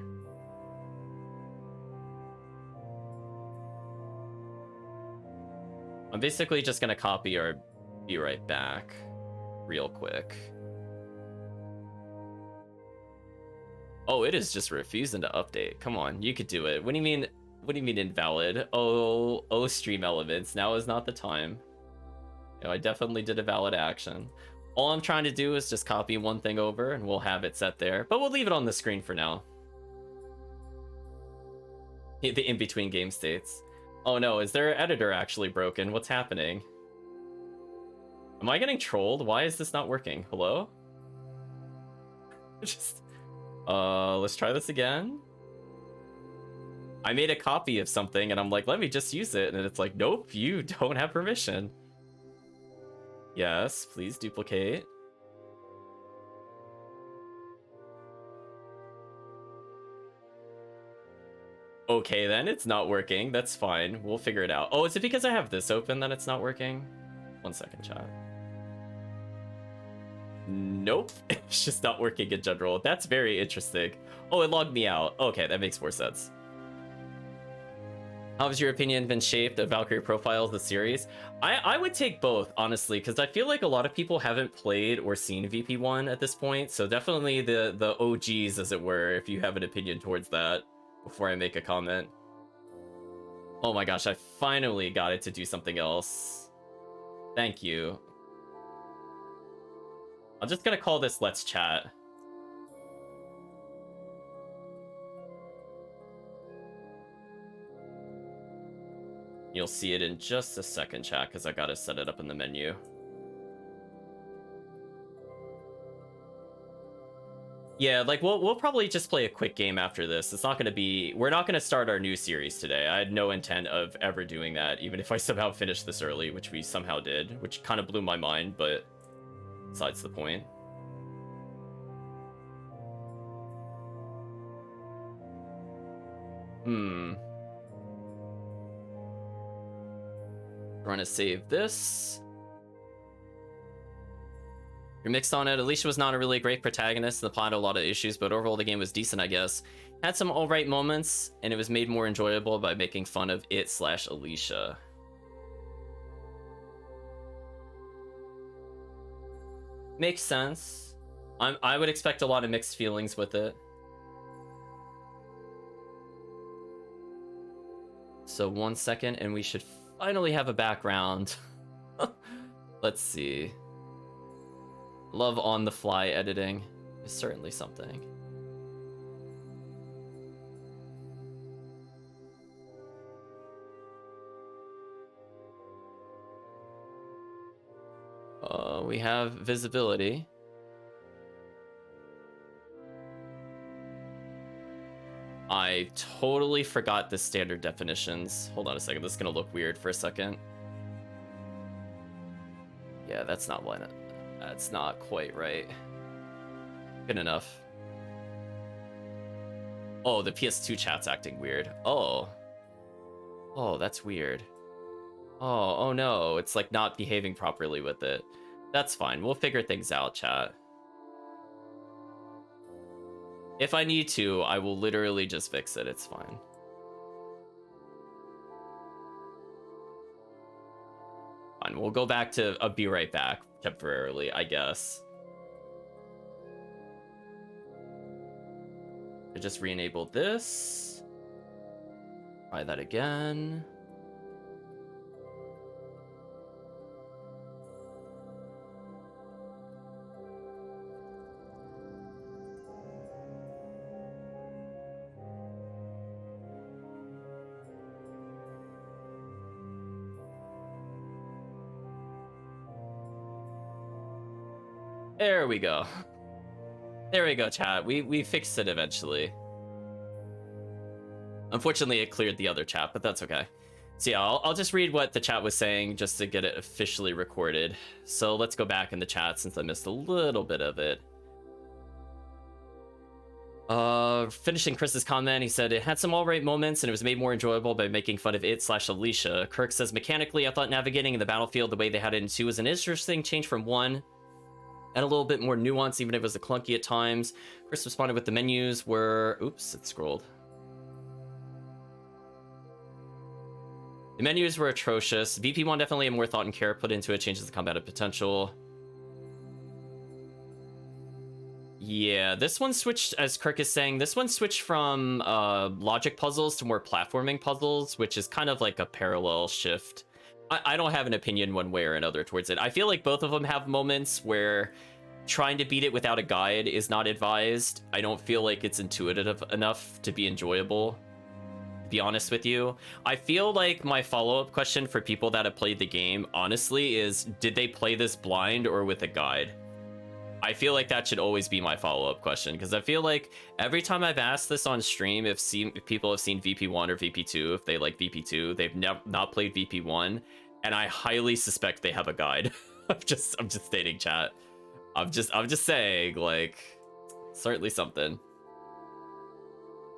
A: I'm basically just gonna copy or be right back real quick. Oh, it is just refusing to update. Come on, you could do it. What do you mean? What do you mean invalid? Oh, stream elements. Now is not the time. You know, I definitely did a valid action. All I'm trying to do is just copy one thing over and we'll have it set there. But we'll leave it on the screen for now. The in-between game states. Oh no, is their editor actually broken? What's happening? Am I getting trolled? Why is this not working? Hello? Just... let's try this again. I made a copy of something and I'm like, let me just use it. And it's like, nope, you don't have permission. Yes, please duplicate. Okay, then it's not working. That's fine. We'll figure it out. Oh, is it because I have this open that it's not working? 1 second, chat. Nope. It's just not working in general. That's very interesting. Oh, it logged me out. Okay, that makes more sense. How has your opinion been shaped of Valkyrie Profile, the series? I would take both, honestly, because I feel like a lot of people haven't played or seen VP1 at this point. So definitely the OGs, as it were, if you have an opinion towards that, before I make a comment. Oh my gosh, I finally got it to do something else. Thank you. I'm just gonna call this Let's Chat. You'll see it in just a second, chat, because I gotta set it up in the menu. Yeah, like we'll probably just play a quick game after this. It's not gonna be... We're not gonna start our new series today. I had no intent of ever doing that, even if I somehow finished this early, which we somehow did, which kind of blew my mind, but besides the point. Trying to save this. You're mixed on it. Alicia was not a really great protagonist. The plot had a lot of issues, but overall the game was decent, I guess. Had some alright moments, and it was made more enjoyable by making fun of it/Alicia. Makes sense. I would expect a lot of mixed feelings with it. So 1 second, and we should finally have a background. Let's see. Love on-the-fly editing is certainly something. We have visibility. I totally forgot the standard definitions. Hold on a second, this is gonna look weird for a second. Yeah, that's not one. That's not quite right. Good enough. Oh, the PS2 chat's acting weird. Oh. Oh, that's weird. Oh no, it's like not behaving properly with it. That's fine, we'll figure things out, chat. If I need to, I will literally just fix it, it's fine. Fine, we'll go back to a be right back temporarily, I guess. I just re-enabled this. Try that again. There we go. There we go, chat. We fixed it eventually. Unfortunately, it cleared the other chat, but that's okay. So yeah, I'll just read what the chat was saying just to get it officially recorded. So let's go back in the chat since I missed a little bit of it. Finishing Chris's comment, he said it had some alright moments and it was made more enjoyable by making fun of it/Alicia. Kirk says mechanically, I thought navigating in the battlefield the way they had it in 2 was an interesting change from 1. And a little bit more nuance, even if it was a clunky at times. Chris responded with the menus were... Oops, it scrolled. The menus were atrocious. VP1 definitely had more thought and care put into it, changes the combative potential. Yeah, this one switched, as Kirk is saying, this one switched from logic puzzles to more platforming puzzles, which is kind of like a parallel shift. I don't have an opinion one way or another towards it. I feel like both of them have moments where trying to beat it without a guide is not advised. I don't feel like it's intuitive enough to be enjoyable, to be honest with you. I feel like my follow-up question for people that have played the game, honestly, is did they play this blind or with a guide? I feel like that should always be my follow-up question, because I feel like every time I've asked this on stream, if people have seen VP1 or VP2, if they like VP2, they've not played VP1, and I highly suspect they have a guide. I'm just stating, chat. I'm just saying, like, certainly something.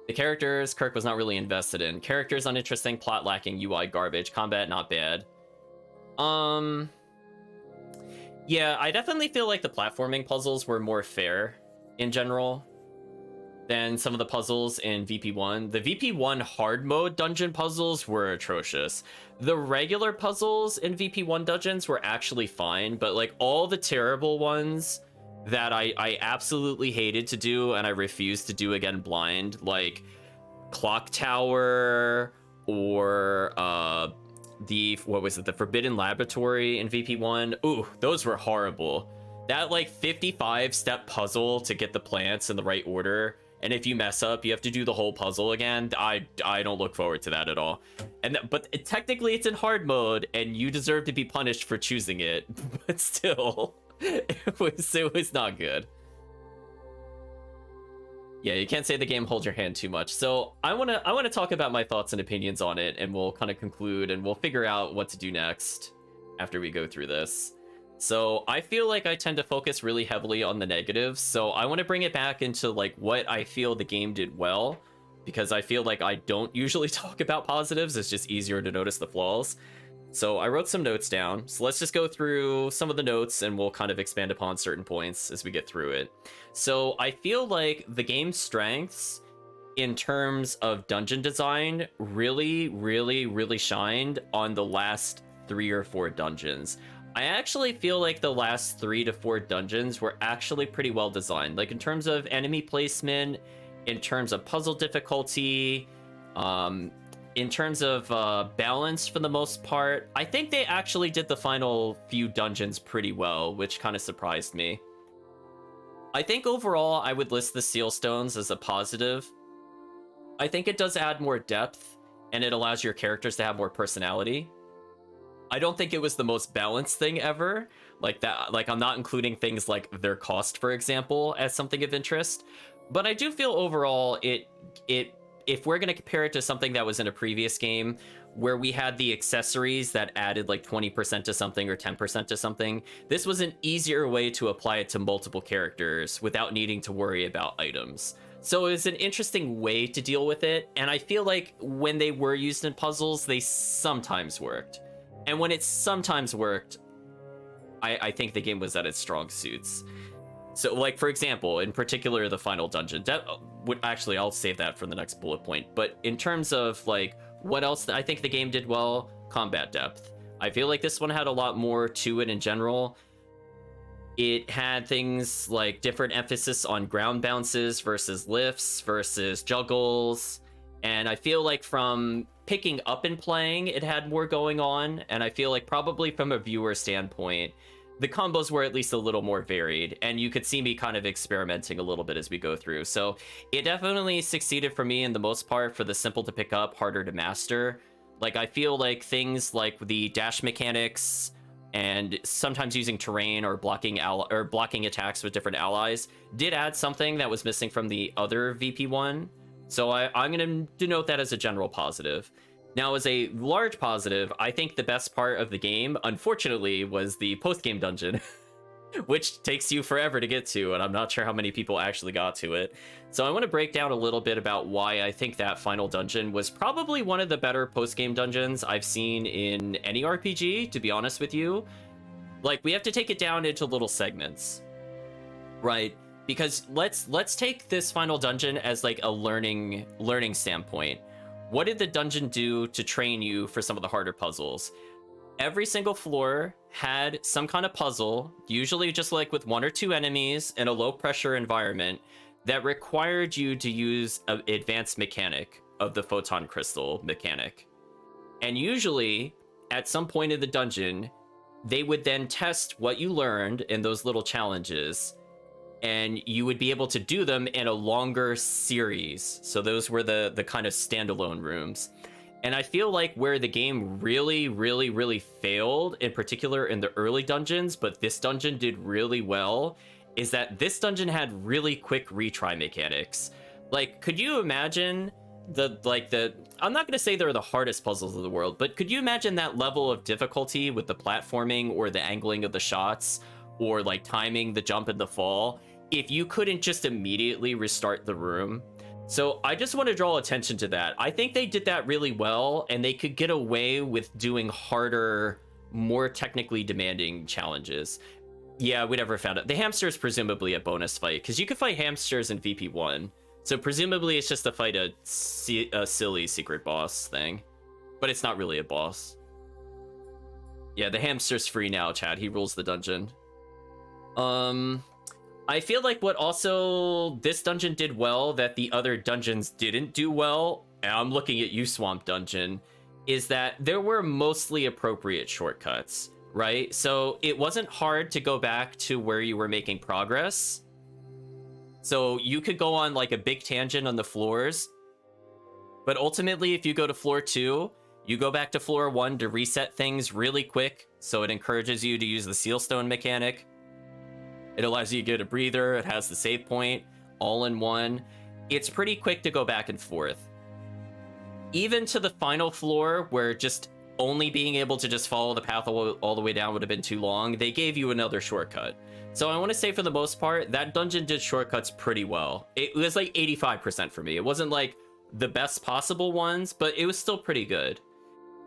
A: The characters Kirk was not really invested in. Characters uninteresting, plot lacking, UI garbage, combat not bad. Yeah, I definitely feel like the platforming puzzles were more fair in general than some of the puzzles in VP1. The VP1 hard mode dungeon puzzles were atrocious. The regular puzzles in VP1 dungeons were actually fine, but like all the terrible ones that I absolutely hated to do and I refused to do again blind, like Clock Tower or the Forbidden Laboratory in VP1. Ooh, those were horrible. That like 55-step puzzle to get the plants in the right order, and if you mess up, you have to do the whole puzzle again. I don't look forward to that at all. But technically, it's in hard mode, and you deserve to be punished for choosing it. But still, it was not good. Yeah, you can't say the game holds your hand too much. So I wanna talk about my thoughts and opinions on it, and we'll kind of conclude, and we'll figure out what to do next after we go through this. So I feel like I tend to focus really heavily on the negatives. So I want to bring it back into like what I feel the game did well, because I feel like I don't usually talk about positives. It's just easier to notice the flaws. So I wrote some notes down. So let's just go through some of the notes and we'll kind of expand upon certain points as we get through it. So I feel like the game's strengths in terms of dungeon design really shined on the last 3 or 4 dungeons. I actually feel like the last 3 to 4 dungeons were actually pretty well designed. Like in terms of enemy placement, in terms of puzzle difficulty, in terms of balance for the most part. I think they actually did the final few dungeons pretty well, which kind of surprised me. I think overall I would list the Seal Stones as a positive. I think it does add more depth and it allows your characters to have more personality. I don't think it was the most balanced thing ever. Like that, like I'm not including things like their cost, for example, as something of interest. But I do feel overall if we're going to compare it to something that was in a previous game where we had the accessories that added like 20% to something or 10% to something, this was an easier way to apply it to multiple characters without needing to worry about items. So it was an interesting way to deal with it. And I feel like when they were used in puzzles, they sometimes worked. And when it sometimes worked, I think the game was at its strong suits. So, like, for example, in particular, the final dungeon. Actually, I'll save that for the next bullet point. But in terms of, like, what else I think the game did well, combat depth. I feel like this one had a lot more to it in general. It had things like different emphasis on ground bounces versus lifts versus juggles. And I feel like from picking up and playing, it had more going on, and I feel like probably from a viewer standpoint, the combos were at least a little more varied, and you could see me kind of experimenting a little bit as we go through. So it definitely succeeded for me in the most part for the simple to pick up, harder to master. Like, I feel like things like the dash mechanics and sometimes using terrain or blocking attacks with different allies did add something that was missing from the other VP1. So I'm going to denote that as a general positive. Now, as a large positive, I think the best part of the game, unfortunately, was the post-game dungeon, which takes you forever to get to, and I'm not sure how many people actually got to it. So I want to break down a little bit about why I think that final dungeon was probably one of the better post-game dungeons I've seen in any RPG, to be honest with you. Like, we have to take it down into little segments, right? Because let's take this final dungeon as like a learning standpoint. What did the dungeon do to train you for some of the harder puzzles? Every single floor had some kind of puzzle, usually just like with 1 or 2 enemies in a low pressure environment, that required you to use an advanced mechanic of the photon crystal mechanic. And usually, at some point in the dungeon, they would then test what you learned in those little challenges, and you would be able to do them in a longer series. So those were the kind of standalone rooms. And I feel like where the game really failed, in particular in the early dungeons, but this dungeon did really well, is that this dungeon had really quick retry mechanics. Like, could you imagine I'm not going to say they're the hardest puzzles of the world, but could you imagine that level of difficulty with the platforming or the angling of the shots or like timing the jump and the fall if you couldn't just immediately restart the room? So I just want to draw attention to that. I think they did that really well, and they could get away with doing harder, more technically demanding challenges. Yeah, we never found it. The hamster's presumably a bonus fight, because you could fight hamsters in VP1. So presumably it's just to fight a silly secret boss thing. But it's not really a boss. Yeah, the hamster's free now, Chad. He rules the dungeon. I feel like what also this dungeon did well that the other dungeons didn't do well, and I'm looking at you, Swamp Dungeon, is that there were mostly appropriate shortcuts, right? So it wasn't hard to go back to where you were making progress. So you could go on like a big tangent on the floors, but ultimately if you go to floor 2, you go back to floor 1 to reset things really quick, so it encourages you to use the sealstone mechanic. It allows you to get a breather, it has the save point, all in one. It's pretty quick to go back and forth. Even to the final floor, where just only being able to just follow the path all the way down would have been too long, they gave you another shortcut. So I want to say for the most part, that dungeon did shortcuts pretty well. It was like 85% for me. It wasn't like the best possible ones, but it was still pretty good.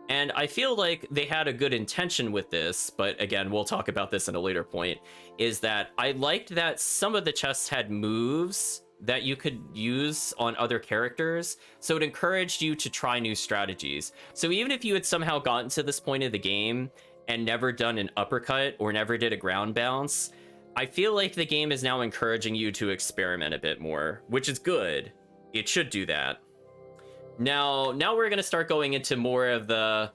A: And I feel like they had a good intention with this, but again, we'll talk about this in a later point, is that I liked that some of the chests had moves that you could use on other characters, so it encouraged you to try new strategies. So even if you had somehow gotten to this point of the game and never done an uppercut or never did a ground bounce, I feel like the game is now encouraging you to experiment a bit more, which is good. It should do that. Now we're going to start going into more of the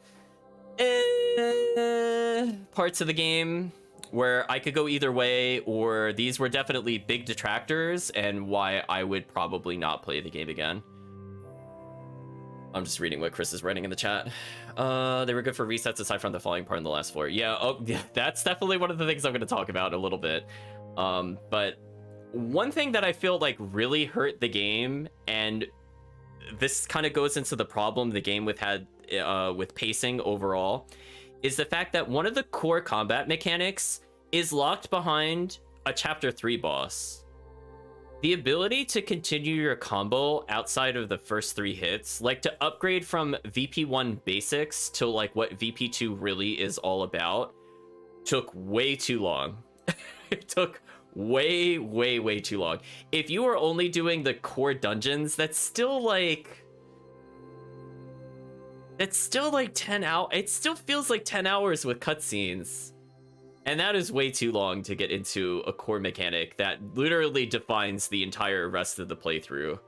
A: parts of the game where I could go either way, or these were definitely big detractors and why I would probably not play the game again. I'm just reading what Chris is writing in the chat. They were good for resets aside from the falling part in the last floor. Yeah, that's definitely one of the things I'm going to talk about in a little bit. But one thing that I feel like really hurt the game, and this kind of goes into the problem the game had with pacing overall, is the fact that one of the core combat mechanics is locked behind a chapter 3 boss. The ability to continue your combo outside of the first 3 hits, like to upgrade from VP1 basics to like what VP2 really is all about, took way too long. It took way too long. If you were only doing the core dungeons, that's still like 10 hours. It still feels like 10 hours with cutscenes, and that is way too long to get into a core mechanic that literally defines the entire rest of the playthrough.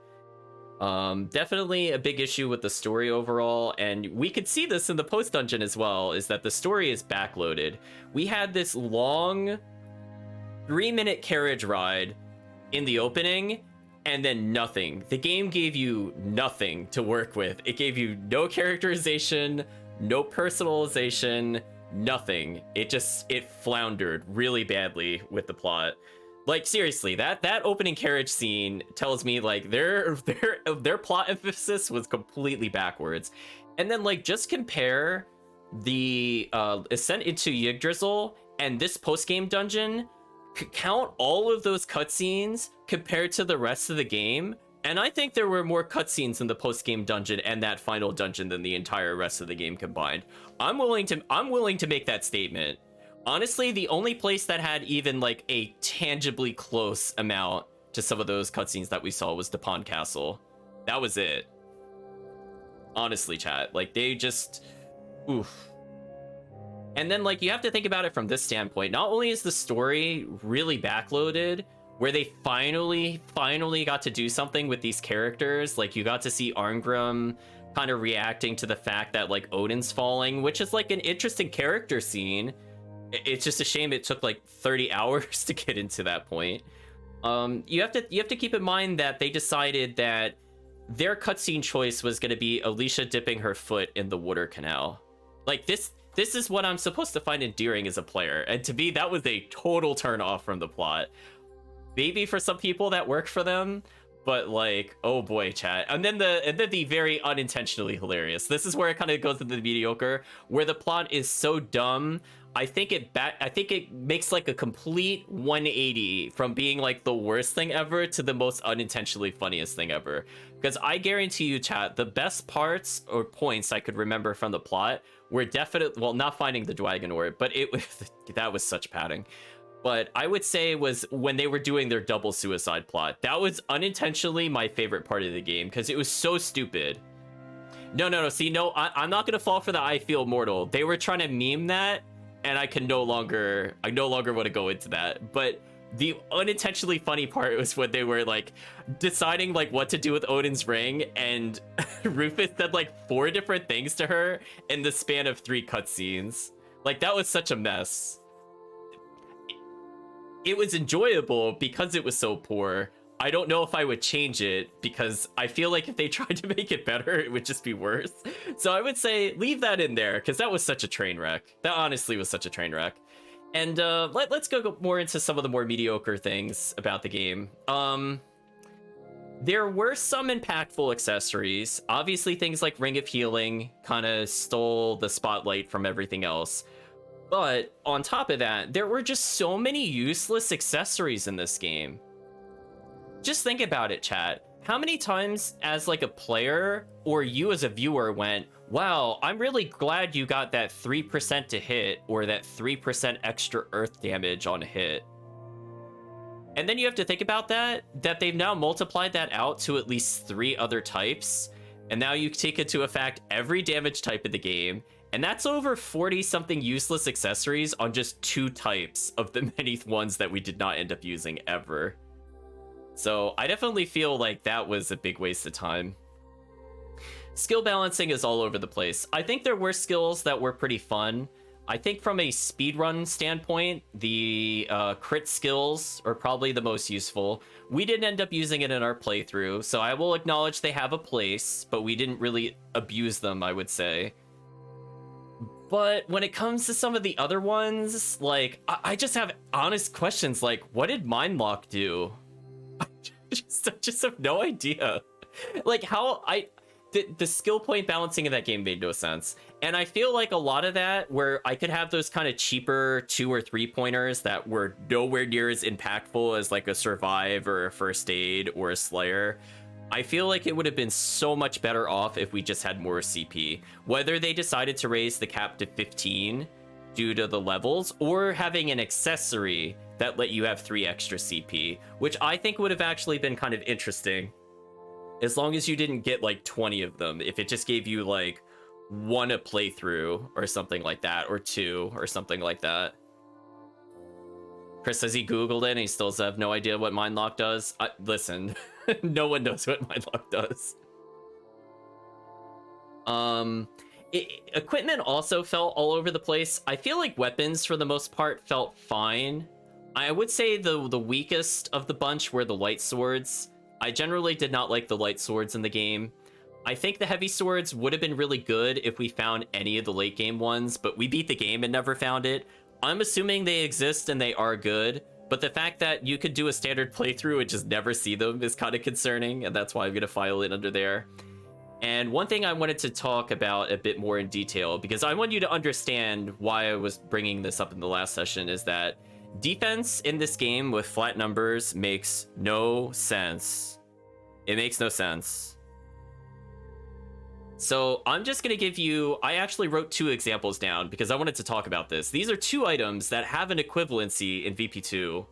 A: Definitely a big issue with the story overall, and we could see this in the post dungeon as well, is that the story is backloaded. We had this long 3-minute carriage ride in the opening, and then nothing. The game gave you nothing to work with. It gave you no characterization, no personalization, nothing. It floundered really badly with the plot. Like, seriously, that opening carriage scene tells me like their plot emphasis was completely backwards. And then like just compare the Ascent into Yggdrasil and this post-game dungeon, count all of those cutscenes compared to the rest of the game, and I think there were more cutscenes in the post-game dungeon and that final dungeon than the entire rest of the game combined. I'm willing to make that statement. Honestly, the only place that had even like a tangibly close amount to some of those cutscenes that we saw was the Pond Castle. That was it. Honestly, chat, like they just, oof. And then like you have to think about it from this standpoint. Not only is the story really backloaded, where they finally got to do something with these characters, like you got to see Arngrim kind of reacting to the fact that like Odin's falling, which is like an interesting character scene. It's just a shame it took like 30 hours to get into that point. You have to keep in mind that they decided that their cutscene choice was going to be Alicia dipping her foot in the water canal. Like this is what I'm supposed to find endearing as a player, and to me that was a total turn off from the plot. Maybe for some people that worked for them, but like, oh boy, chat. And then the very unintentionally hilarious. This is where it kind of goes into the mediocre, where the plot is so dumb. I think it makes like a complete 180 from being like the worst thing ever to the most unintentionally funniest thing ever. Because I guarantee you, chat, the best parts or points I could remember from the plot were definitely, well, not finding the dragon orb, but it was that was such padding. But I would say it was when they were doing their double suicide plot. That was unintentionally my favorite part of the game because it was so stupid. No. See, no, I'm not gonna fall for the I feel mortal. They were trying to meme that, and I no longer want to go into that. But the unintentionally funny part was when they were like deciding like what to do with Odin's ring, and Rufus said like 4 different things to her in the span of 3 cutscenes. Like that was such a mess. It was enjoyable because it was so poor. I don't know if I would change it because I feel like if they tried to make it better, it would just be worse. So I would say leave that in there because that was such a train wreck. That honestly was such a train wreck. And let's go more into some of the more mediocre things about the game. There were some impactful accessories. Obviously, things like Ring of Healing kind of stole the spotlight from everything else. But on top of that, there were just so many useless accessories in this game. Just think about it, chat. How many times as like a player or you as a viewer went, wow, I'm really glad you got that 3% to hit or that 3% extra earth damage on a hit. And then you have to think about that they've now multiplied that out to at least 3 other types. And now you take into effect every damage type of the game. And that's over 40 something useless accessories on just 2 types of the many ones that we did not end up using ever. So I definitely feel like that was a big waste of time. Skill balancing is all over the place. I think there were skills that were pretty fun. I think from a speedrun standpoint, the crit skills are probably the most useful. We didn't end up using it in our playthrough, so I will acknowledge they have a place, but we didn't really abuse them, I would say. But when it comes to some of the other ones, like, I just have honest questions like, what did Mind Lock do? I just have no idea. Like, the skill point balancing in that game made no sense. And I feel like a lot of that, where I could have those kind of cheaper 2 or 3 pointers that were nowhere near as impactful as like a Survive or a First Aid or a Slayer, I feel like it would have been so much better off if we just had more CP. Whether they decided to raise the cap to 15 due to the levels, or having an accessory that let you have 3 extra CP, which I think would have actually been kind of interesting. As long as you didn't get like 20 of them, if it just gave you like 1 a playthrough or something like that, or 2 or something like that. Chris says he Googled it and he still has no idea what Mind Lock does. Listen, No one knows what my luck does. Equipment also felt all over the place. I feel like weapons, for the most part, felt fine. I would say the weakest of the bunch were the light swords. I generally did not like the light swords in the game. I think the heavy swords would have been really good if we found any of the late game ones, but we beat the game and never found it. I'm assuming they exist and they are good, but the fact that you could do a standard playthrough and just never see them is kind of concerning, and that's why I'm going to file it under there. And one thing I wanted to talk about a bit more in detail, because I want you to understand why I was bringing this up in the last session, is that defense in this game with flat numbers makes no sense. It makes no sense. So I'm just going to give you, I actually wrote 2 examples down because I wanted to talk about this. These are 2 items that have an equivalency in VP2,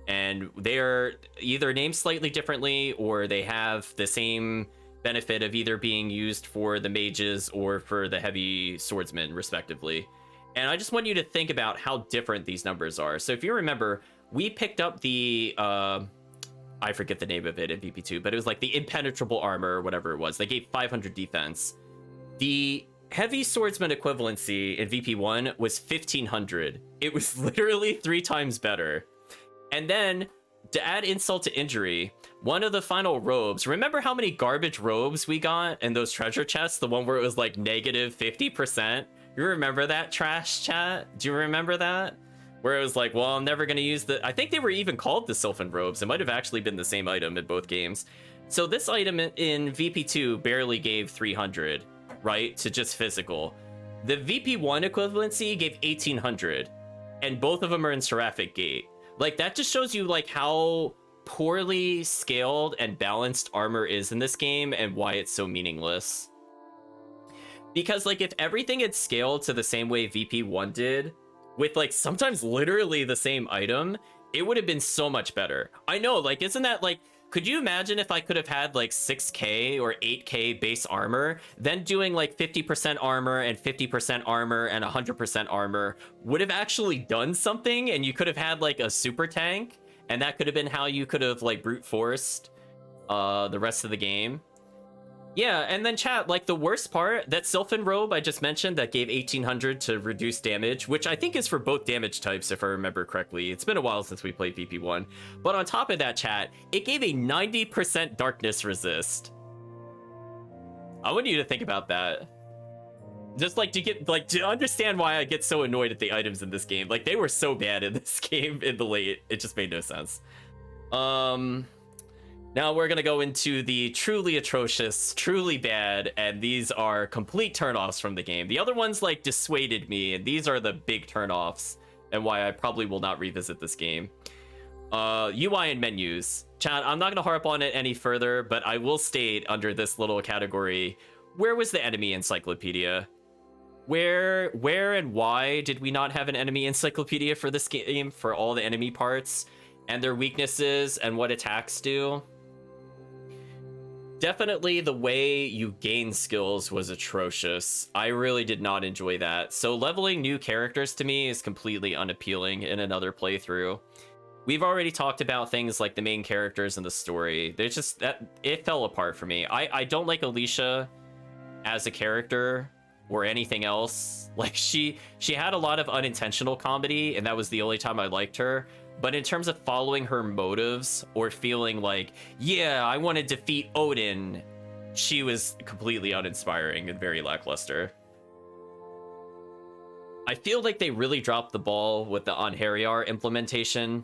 A: and they are either named slightly differently or they have the same benefit of either being used for the mages or for the heavy swordsmen, respectively. And I just want you to think about how different these numbers are. So if you remember, we picked up the I forget the name of it in VP2, but it was like the impenetrable armor or whatever it was. They gave 500 defense. The heavy swordsman equivalency in VP1 was 1500. It was literally 3 times better. And then to add insult to injury, one of the final robes, remember how many garbage robes we got in those treasure chests? The one where it was like negative 50%? You remember that, trash chat? Do you remember that? Where it was like, well, I'm never going to use the... I think they were even called the Sylphan robes. It might have actually been the same item in both games. So this item in VP2 barely gave 300, right? To just physical. The VP1 equivalency gave 1800. And both of them are in Seraphic Gate. Like, that just shows you, like, how poorly scaled and balanced armor is in this game and why it's so meaningless. Because, like, if everything had scaled to the same way VP1 did, with, like, sometimes literally the same item, it would have been so much better. I know, like, isn't that, like, could you imagine if I could have had, like, 6k or 8k base armor, then doing, like, 50% armor and 50% armor and 100% armor would have actually done something, and you could have had, like, a super tank, and that could have been how you could have, like, brute forced the rest of the game. Yeah, and then chat, like, the worst part, that Sylphan robe I just mentioned that gave 1800 to reduce damage, which I think is for both damage types, if I remember correctly. It's been a while since we played VP1. But on top of that, chat, it gave a 90% darkness resist. I want you to think about that. Just, like, to get, like, to understand why I get so annoyed at the items in this game. Like, they were so bad in this game in the late. It just made no sense. Now we're going to go into the truly atrocious, truly bad, and these are complete turnoffs from the game. The other ones, like, dissuaded me, and these are the big turnoffs, and why I probably will not revisit this game. UI and menus. Chat, I'm not going to harp on it any further, but I will state under this little category, where was the enemy encyclopedia? Where and why did we not have an enemy encyclopedia for this game, for all the enemy parts, and their weaknesses, and what attacks do? Definitely the way you gain skills was atrocious. I really did not enjoy that. So leveling new characters to me is completely unappealing in another playthrough. We've already talked about things like the main characters and the story. There's just that it fell apart for me. I don't like Alicia as a character or anything else. Like she had a lot of unintentional comedy, and that was the only time I liked her. But in terms of following her motives or feeling like, yeah, I want to defeat Odin, she was completely uninspiring and very lackluster. I feel like they really dropped the ball with the Anheriar implementation.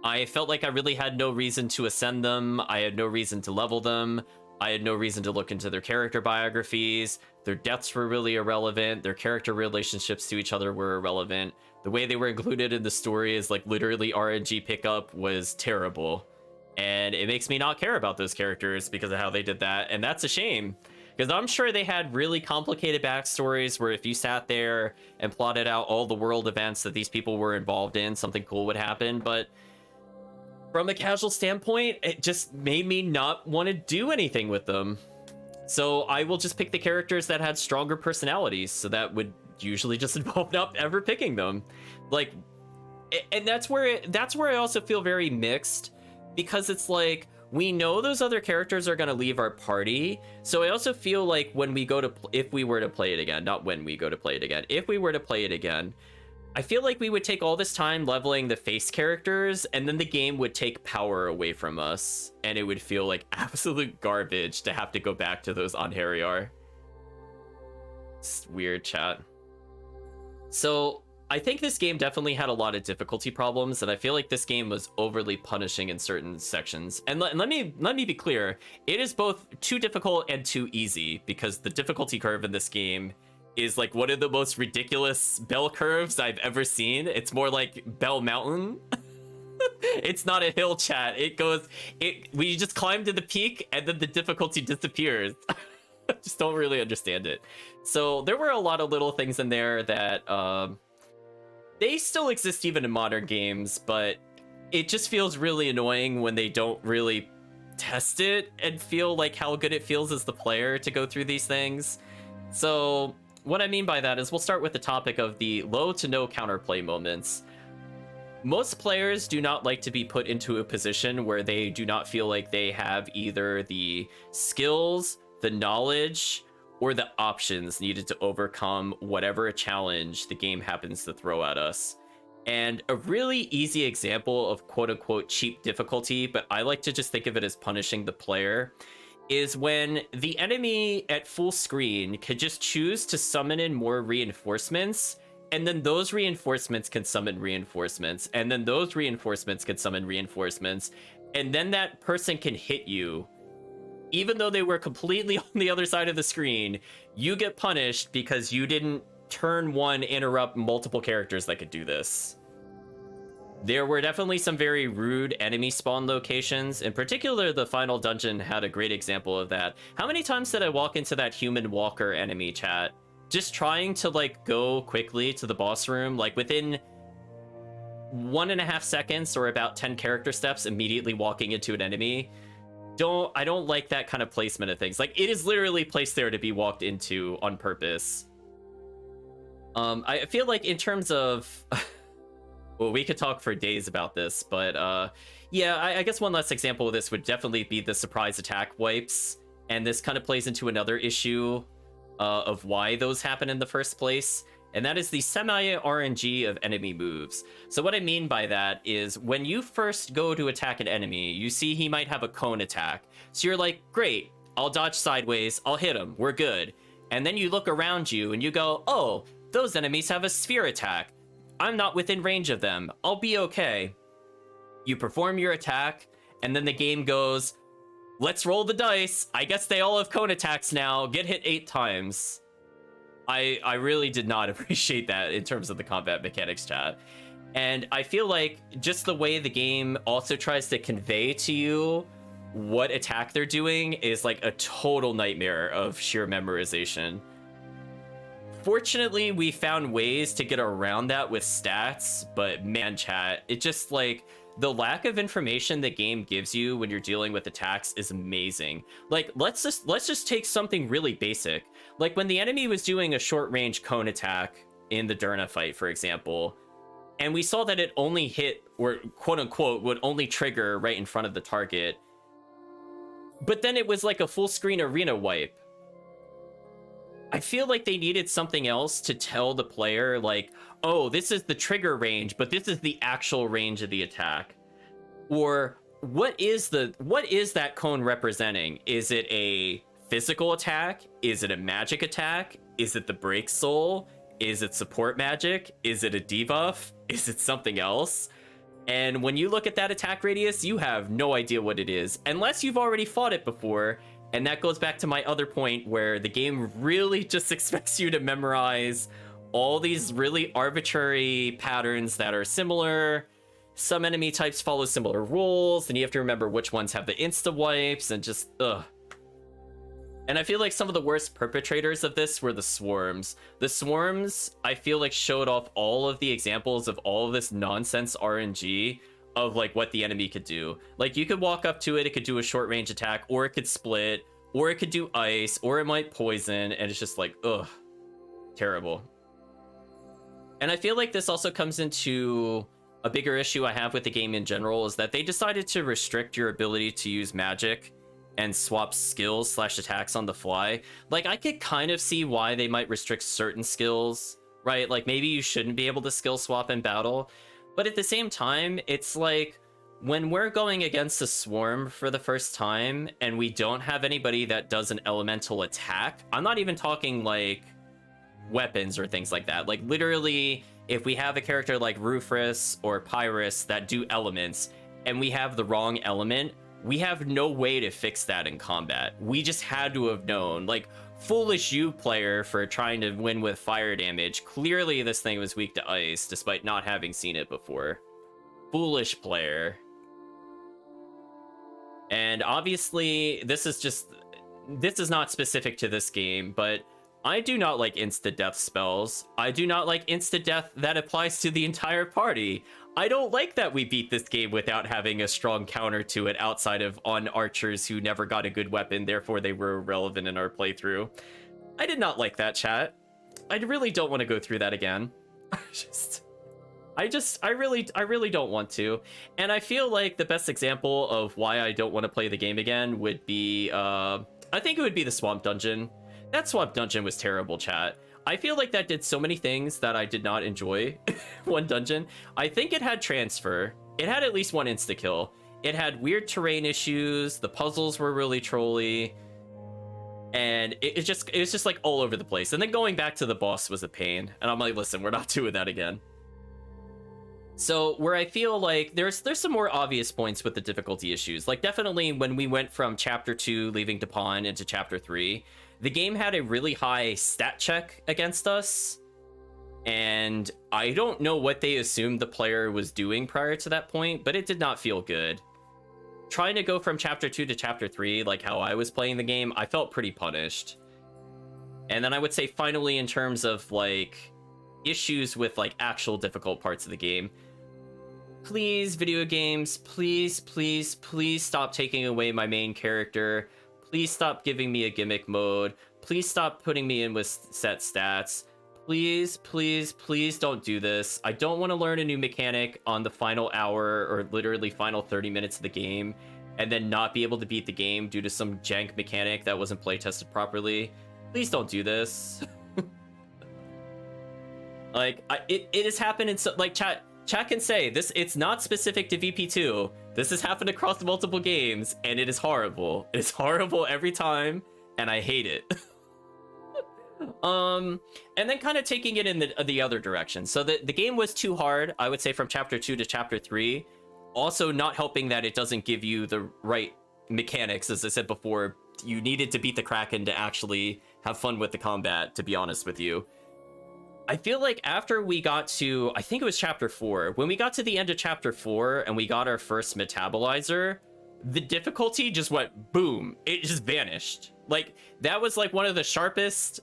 A: I felt like I really had no reason to ascend them. I had no reason to level them. I had no reason to look into their character biographies. Their deaths were really irrelevant. Their character relationships to each other were irrelevant. The way they were included in the story is like literally RNG pickup was terrible. And it makes me not care about those characters because of how they did that. And that's a shame. Because I'm sure they had really complicated backstories where if you sat there and plotted out all the world events that these people were involved in, something cool would happen. But from a casual standpoint, it just made me not want to do anything with them. So I will just pick the characters that had stronger personalities. So that would usually just involve not ever picking them. And that's where I also feel very mixed, because it's like, we know those other characters are going to leave our party. So I also feel like when we go to, if we were to play it again, not when we go to play it again, if we were to play it again, I feel like we would take all this time leveling the face characters, and then the game would take power away from us, and it would feel like absolute garbage to have to go back to those on Harriar. It's weird, chat. So I think this game definitely had a lot of difficulty problems, and I feel like this game was overly punishing in certain sections. And let me be clear, it is both too difficult and too easy, because the difficulty curve in this game is like one of the most ridiculous bell curves I've ever seen. It's more like Bell Mountain. It's not a hill, chat. We just climb to the peak and then the difficulty disappears. I just don't really understand it. So there were a lot of little things in there that they still exist even in modern games, but it just feels really annoying when they don't really test it and feel like how good it feels as the player to go through these things. So what I mean by that is we'll start with the topic of the low to no counterplay moments. Most players do not like to be put into a position where they do not feel like they have either the skills, the knowledge, or the options needed to overcome whatever challenge the game happens to throw at us. And a really easy example of quote-unquote cheap difficulty, but I like to just think of it as punishing the player, is when the enemy at full screen could just choose to summon in more reinforcements, and then those reinforcements can summon reinforcements, and then those reinforcements can summon reinforcements, and then that person can hit you. Even though they were completely on the other side of the screen, you get punished because you didn't turn one interrupt multiple characters that could do this. There were definitely some very rude enemy spawn locations. In particular, the final dungeon had a great example of that. How many times did I walk into that human walker enemy, chat? Just trying to like go quickly to the boss room, like within 1.5 seconds or about 10 character steps, immediately walking into an enemy. I don't like that kind of placement of things. Like, it is literally placed there to be walked into on purpose. I feel like in terms of well, we could talk for days about this, but yeah, I guess one last example of this would definitely be the surprise attack wipes, and this kind of plays into another issue of why those happen in the first place, and that is the semi-RNG of enemy moves. So what I mean by that is when you first go to attack an enemy, you see he might have a cone attack. So you're like, great, I'll dodge sideways, I'll hit him, we're good. And then you look around you and you go, oh, those enemies have a sphere attack. I'm not within range of them, I'll be okay. You perform your attack, and then the game goes, let's roll the dice. I guess they all have cone attacks now, get hit 8 times. I really did not appreciate that in terms of the combat mechanics, chat. And I feel like just the way the game also tries to convey to you what attack they're doing is like a total nightmare of sheer memorization. Fortunately, we found ways to get around that with stats, but man, chat, it just like the lack of information the game gives you when you're dealing with attacks is amazing. Like, let's just take something really basic. Like when the enemy was doing a short range cone attack in the Durna fight, for example, and we saw that it only hit, or quote unquote, would only trigger right in front of the target. But then it was like a full screen arena wipe. I feel like they needed something else to tell the player, like, oh, this is the trigger range, but this is the actual range of the attack. Or what is that cone representing? Is it a physical attack? Is it a magic attack? Is it the break soul? Is it support magic? Is it a debuff? Is it something else? And when you look at that attack radius, you have no idea what it is, unless you've already fought it before. And that goes back to my other point where the game really just expects you to memorize all these really arbitrary patterns that are similar. Some enemy types follow similar rules, and you have to remember which ones have the insta wipes, and just ugh. And I feel like some of the worst perpetrators of this were the swarms. The swarms, I feel like, showed off all of the examples of all of this nonsense RNG of like what the enemy could do. Like, you could walk up to it, it could do a short range attack, or it could split, or it could do ice, or it might poison, and it's just like, ugh, terrible. And I feel like this also comes into a bigger issue I have with the game in general is that they decided to restrict your ability to use magic and swap skills slash attacks on the fly. Like, I could kind of see why they might restrict certain skills, right? Like, maybe you shouldn't be able to skill swap in battle. But at the same time, it's like, when we're going against a swarm for the first time and we don't have anybody that does an elemental attack, I'm not even talking like weapons or things like that. Like, literally, if we have a character like Rufus or Pyrus that do elements and we have the wrong element, we have no way to fix that in combat. We just had to have known. Like, foolish you, player, for trying to win with fire damage. Clearly this thing was weak to ice despite not having seen it before. Foolish player. And obviously this is not specific to this game, but I do not like insta-death spells. I do not like insta-death that applies to the entire party. I don't like that we beat this game without having a strong counter to it outside of on archers who never got a good weapon, therefore they were irrelevant in our playthrough. I did not like that, chat. I really don't want to go through that again. I really don't want to. And I feel like the best example of why I don't want to play the game again would be, I think it would be the Swamp Dungeon. That Swamp Dungeon was terrible, chat. I feel like that did so many things that I did not enjoy. One dungeon. I think it had transfer. It had at least one insta-kill. It had weird terrain issues. The puzzles were really trolly. And it was just like all over the place. And then going back to the boss was a pain. And I'm like, listen, we're not doing that again. So where I feel like there's some more obvious points with the difficulty issues. Like, definitely when we went from chapter 2 leaving Dupont into chapter 3, the game had a really high stat check against us. And I don't know what they assumed the player was doing prior to that point, but it did not feel good. Trying to go from chapter 2 to chapter 3, like how I was playing the game, I felt pretty punished. And then I would say finally, in terms of like issues with like actual difficult parts of the game, please, video games, please stop taking away my main character. Please stop giving me a gimmick mode. Please stop putting me in with set stats. Please don't do this. I don't want to learn a new mechanic on the final hour or literally final 30 minutes of the game and then not be able to beat the game due to some jank mechanic that wasn't play tested properly. Please don't do this. Like, it has happened in so, like, chat can say this, it's not specific to VP2. This has happened across multiple games, and it is horrible. It's horrible every time, and I hate it. And then kind of taking it in the other direction. So the game was too hard, I would say, from chapter 2 to chapter 3. Also not helping that it doesn't give you the right mechanics. As I said before, you needed to beat the Kraken to actually have fun with the combat, to be honest with you. I feel like after we got to, I think it was chapter 4, when we got to the end of chapter 4 and we got our first metabolizer, the difficulty just went boom. It just vanished. Like, that was like one of the sharpest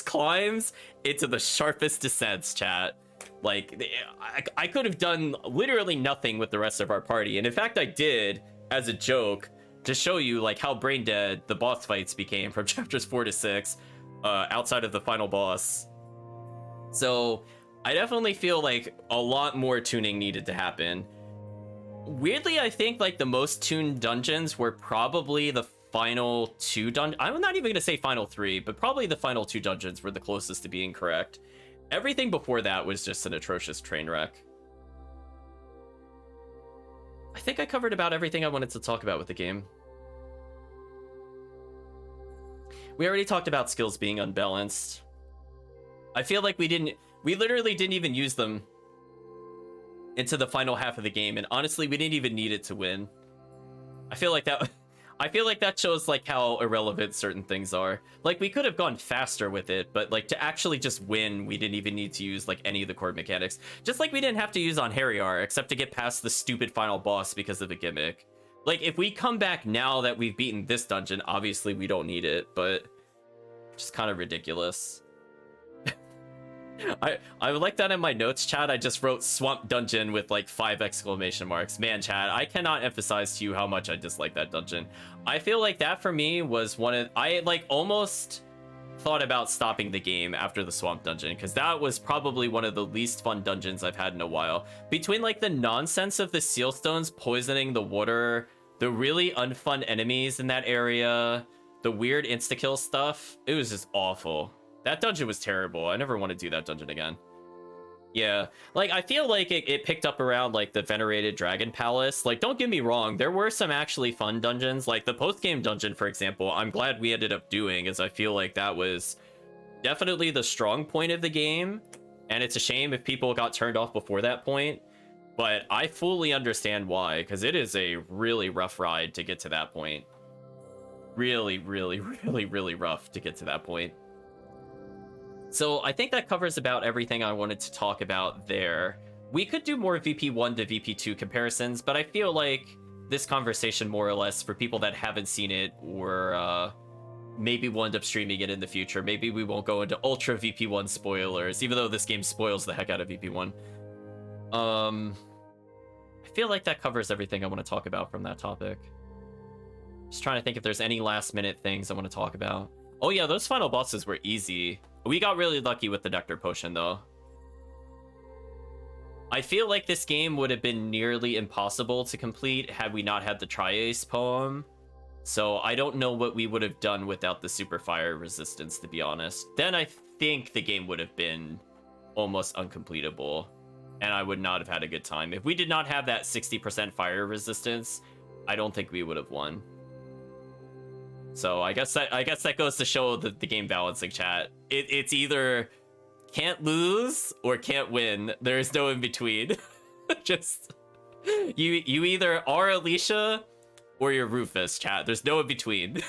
A: climbs into the sharpest descents, chat. Like, I could have done literally nothing with the rest of our party. And in fact, I did, as a joke, to show you like how brain dead the boss fights became from chapters 4 to 6, outside of the final boss. So I definitely feel like a lot more tuning needed to happen. Weirdly, I think like the most tuned dungeons were probably the final 2 dungeons. I'm not even gonna say final 3, but probably the final 2 dungeons were the closest to being correct. Everything before that was just an atrocious train wreck. I think I covered about everything I wanted to talk about with the game. We already talked about skills being unbalanced. I feel like we literally didn't even use them into the final half of the game, and honestly, we didn't even need it to win. I feel like that shows like how irrelevant certain things are. Like, we could have gone faster with it, but like to actually just win, we didn't even need to use like any of the core mechanics. Just like we didn't have to use on Harryar, except to get past the stupid final boss because of the gimmick. Like, if we come back now that we've beaten this dungeon, obviously we don't need it, but just kind of ridiculous. I like that in my notes, chat. I just wrote Swamp Dungeon with like 5 exclamation marks. Man, chat, I cannot emphasize to you how much I dislike that dungeon. I feel like that for me was I like almost thought about stopping the game after the swamp dungeon, because that was probably one of the least fun dungeons I've had in a while. Between like the nonsense of the seal stones poisoning the water, the really unfun enemies in that area, the weird insta-kill stuff, it was just awful. That dungeon was terrible. I never want to do that dungeon again. Yeah, like I feel like it picked up around like the venerated dragon palace. Like, don't get me wrong, there were some actually fun dungeons, like the post-game dungeon, for example. I'm glad we ended up doing, as I feel like that was definitely the strong point of the game, and it's a shame if people got turned off before that point, but I fully understand why, because it is a really rough ride to get to that point. Really, really, really, really rough to get to that point. So I think that covers about everything I wanted to talk about there. We could do more VP1 to VP2 comparisons, but I feel like this conversation, more or less, for people that haven't seen it, or maybe we'll end up streaming it in the future. Maybe we won't go into ultra VP1 spoilers, even though this game spoils the heck out of VP1. I feel like that covers everything I want to talk about from that topic. Just trying to think if there's any last minute things I want to talk about. Oh yeah, those final bosses were easy. We got really lucky with the Nectar Potion, though. I feel like this game would have been nearly impossible to complete had we not had the Tri-Ace poem. So I don't know what we would have done without the Super Fire resistance, to be honest. Then I think the game would have been almost uncompletable, and I would not have had a good time. If we did not have that 60% fire resistance, I don't think we would have won. So I guess that goes to show the game balancing, chat. It's either can't lose or can't win. There is no in between. Just you either are Alicia or you're Rufus, chat. There's no in between.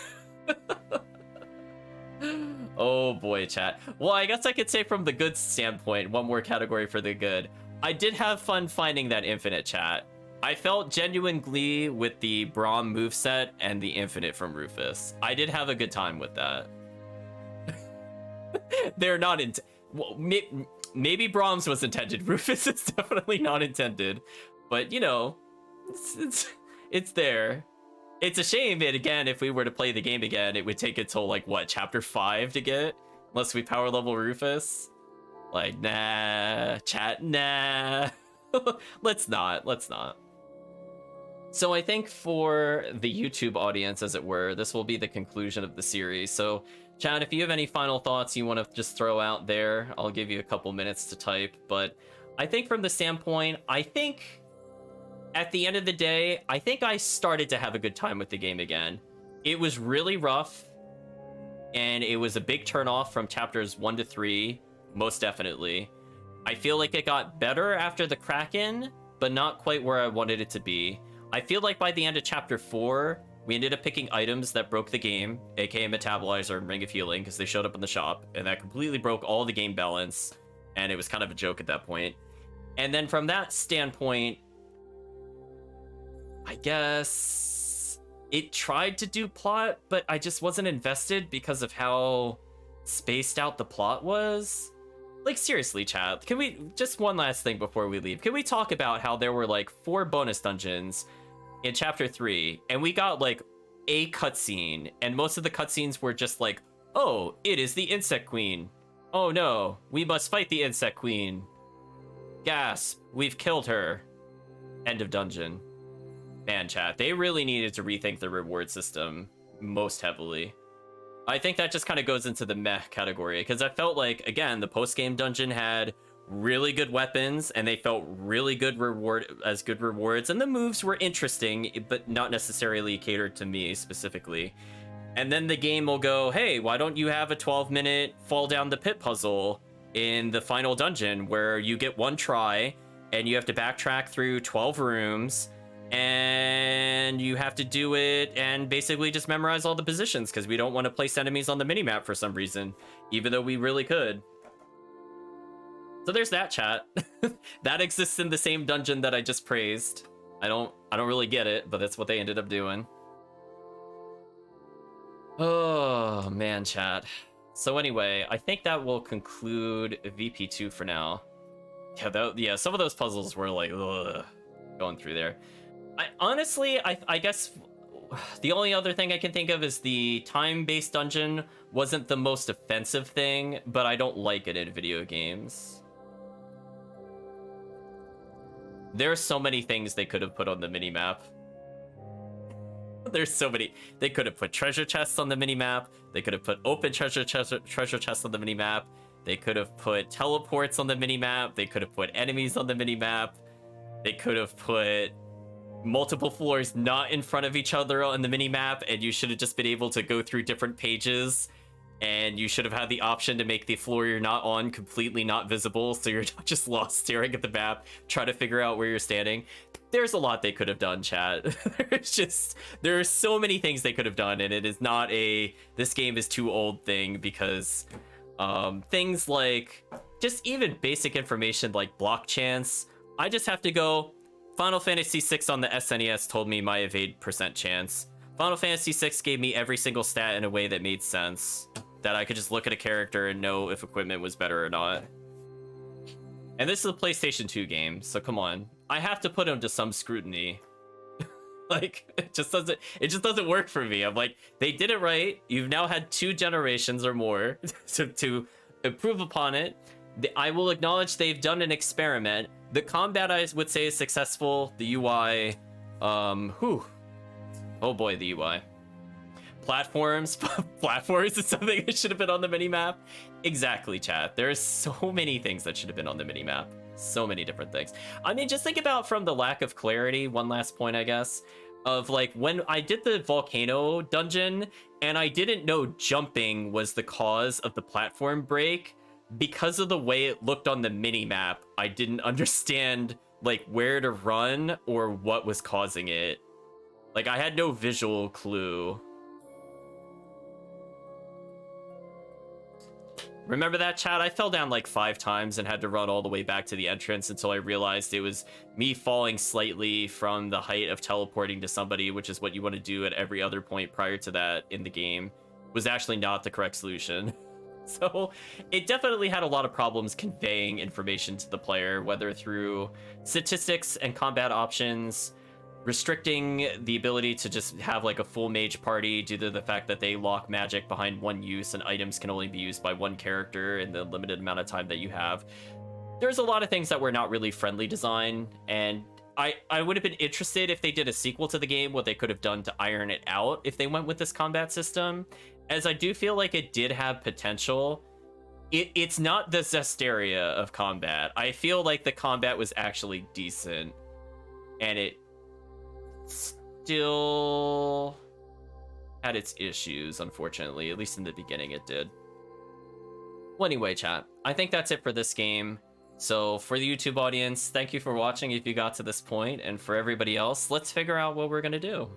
A: Oh boy, chat. Well, I guess I could say from the good standpoint, one more category for the good. I did have fun finding that infinite, chat. I felt genuine glee with the Braum moveset and the infinite from Rufus. I did have a good time with that. They're not well, maybe Braum's was intended. Rufus is definitely not intended. But, you know, it's there. It's a shame that, again, if we were to play the game again, it would take until, like, what, chapter 5 to get? Unless we power level Rufus? Like, nah, chat, nah. Let's not. So I think for the YouTube audience, as it were, this will be the conclusion of the series. So, Chad, if you have any final thoughts you want to just throw out there, I'll give you a couple minutes to type. But I think from the standpoint, I think at the end of the day, I think I started to have a good time with the game again. It was really rough, and it was a big turnoff from chapters 1 to 3, most definitely. I feel like it got better after the Kraken, but not quite where I wanted it to be. I feel like by the end of chapter 4, we ended up picking items that broke the game, aka Metabolizer and Ring of Healing, because they showed up in the shop, and that completely broke all the game balance, and it was kind of a joke at that point. And then from that standpoint, I guess it tried to do plot, but I just wasn't invested because of how spaced out the plot was. Like, seriously, chat, can we, just one last thing before we leave, can we talk about how there were like 4 bonus dungeons in chapter 3, and we got like a cutscene, and most of the cutscenes were just like, oh, it is the Insect Queen. Oh no, we must fight the Insect Queen. Gasp, we've killed her. End of dungeon. Man, chat, they really needed to rethink the reward system most heavily. I think that just kind of goes into the meh category, because I felt like, again, the post-game dungeon had really good weapons, and they felt really good rewards, and the moves were interesting, but not necessarily catered to me specifically. And then the game will go, hey, why don't you have a 12-minute fall down the pit puzzle in the final dungeon, where you get one try, and you have to backtrack through 12 rooms, and you have to do it and basically just memorize all the positions, because we don't want to place enemies on the minimap for some reason, even though we really could. So there's that, chat. That exists in the same dungeon that I just praised. I don't really get it, but that's what they ended up doing. Oh man, chat. So anyway, I think that will conclude VP2 for now. Yeah, some of those puzzles were like, ugh, going through there. Honestly, I guess the only other thing I can think of is the time-based dungeon wasn't the most offensive thing, but I don't like it in video games. There are so many things they could have put on the minimap. There's so many. They could have put treasure chests on the minimap. They could have put open treasure chests on the minimap. They could have put teleports on the minimap. They could have put enemies on the minimap. They could have put multiple floors not in front of each other on the minimap, and you should have just been able to go through different pages, and you should have had the option to make the floor you're not on completely not visible, so you're not just lost staring at the map, trying to figure out where you're standing. There's a lot they could have done, chat. There are so many things they could have done, and it is not a this game is too old thing, because things like just even basic information like block chance, I just have to go Final Fantasy VI on the SNES told me my evade % chance. Final Fantasy VI gave me every single stat in a way that made sense, that I could just look at a character and know if equipment was better or not. And this is a PlayStation 2 game, so come on. I have to put them to some scrutiny. Like, it just doesn't work for me. I'm like, they did it right. You've now had 2 generations or more to improve upon it. I will acknowledge they've done an experiment. The combat, I would say, is successful. The UI, oh boy, the UI. Platforms is something that should have been on the minimap. Exactly, chat. There's so many things that should have been on the minimap. So many different things. I mean, just think about from the lack of clarity, one last point, I guess, of like when I did the volcano dungeon and I didn't know jumping was the cause of the platform break. Because of the way it looked on the minimap, I didn't understand like where to run or what was causing it. Like I had no visual clue. Remember that, chat? I fell down like 5 times and had to run all the way back to the entrance until I realized it was me falling slightly from the height of teleporting to somebody, which is what you want to do at every other point prior to that in the game, was actually not the correct solution. So it definitely had a lot of problems conveying information to the player, whether through statistics and combat options, restricting the ability to just have like a full mage party due to the fact that they lock magic behind one use and items can only be used by one character in the limited amount of time that you have. There's a lot of things that were not really friendly design, and I would have been interested if they did a sequel to the game, what they could have done to iron it out if they went with this combat system, as I do feel like it did have potential. It's not the Zesteria of combat. I feel like the combat was actually decent, and it still had its issues, unfortunately. At least in the beginning it did. Well, anyway, chat, I think that's it for this game. So for the YouTube audience, thank you for watching if you got to this point, and for everybody else, let's figure out what we're gonna do.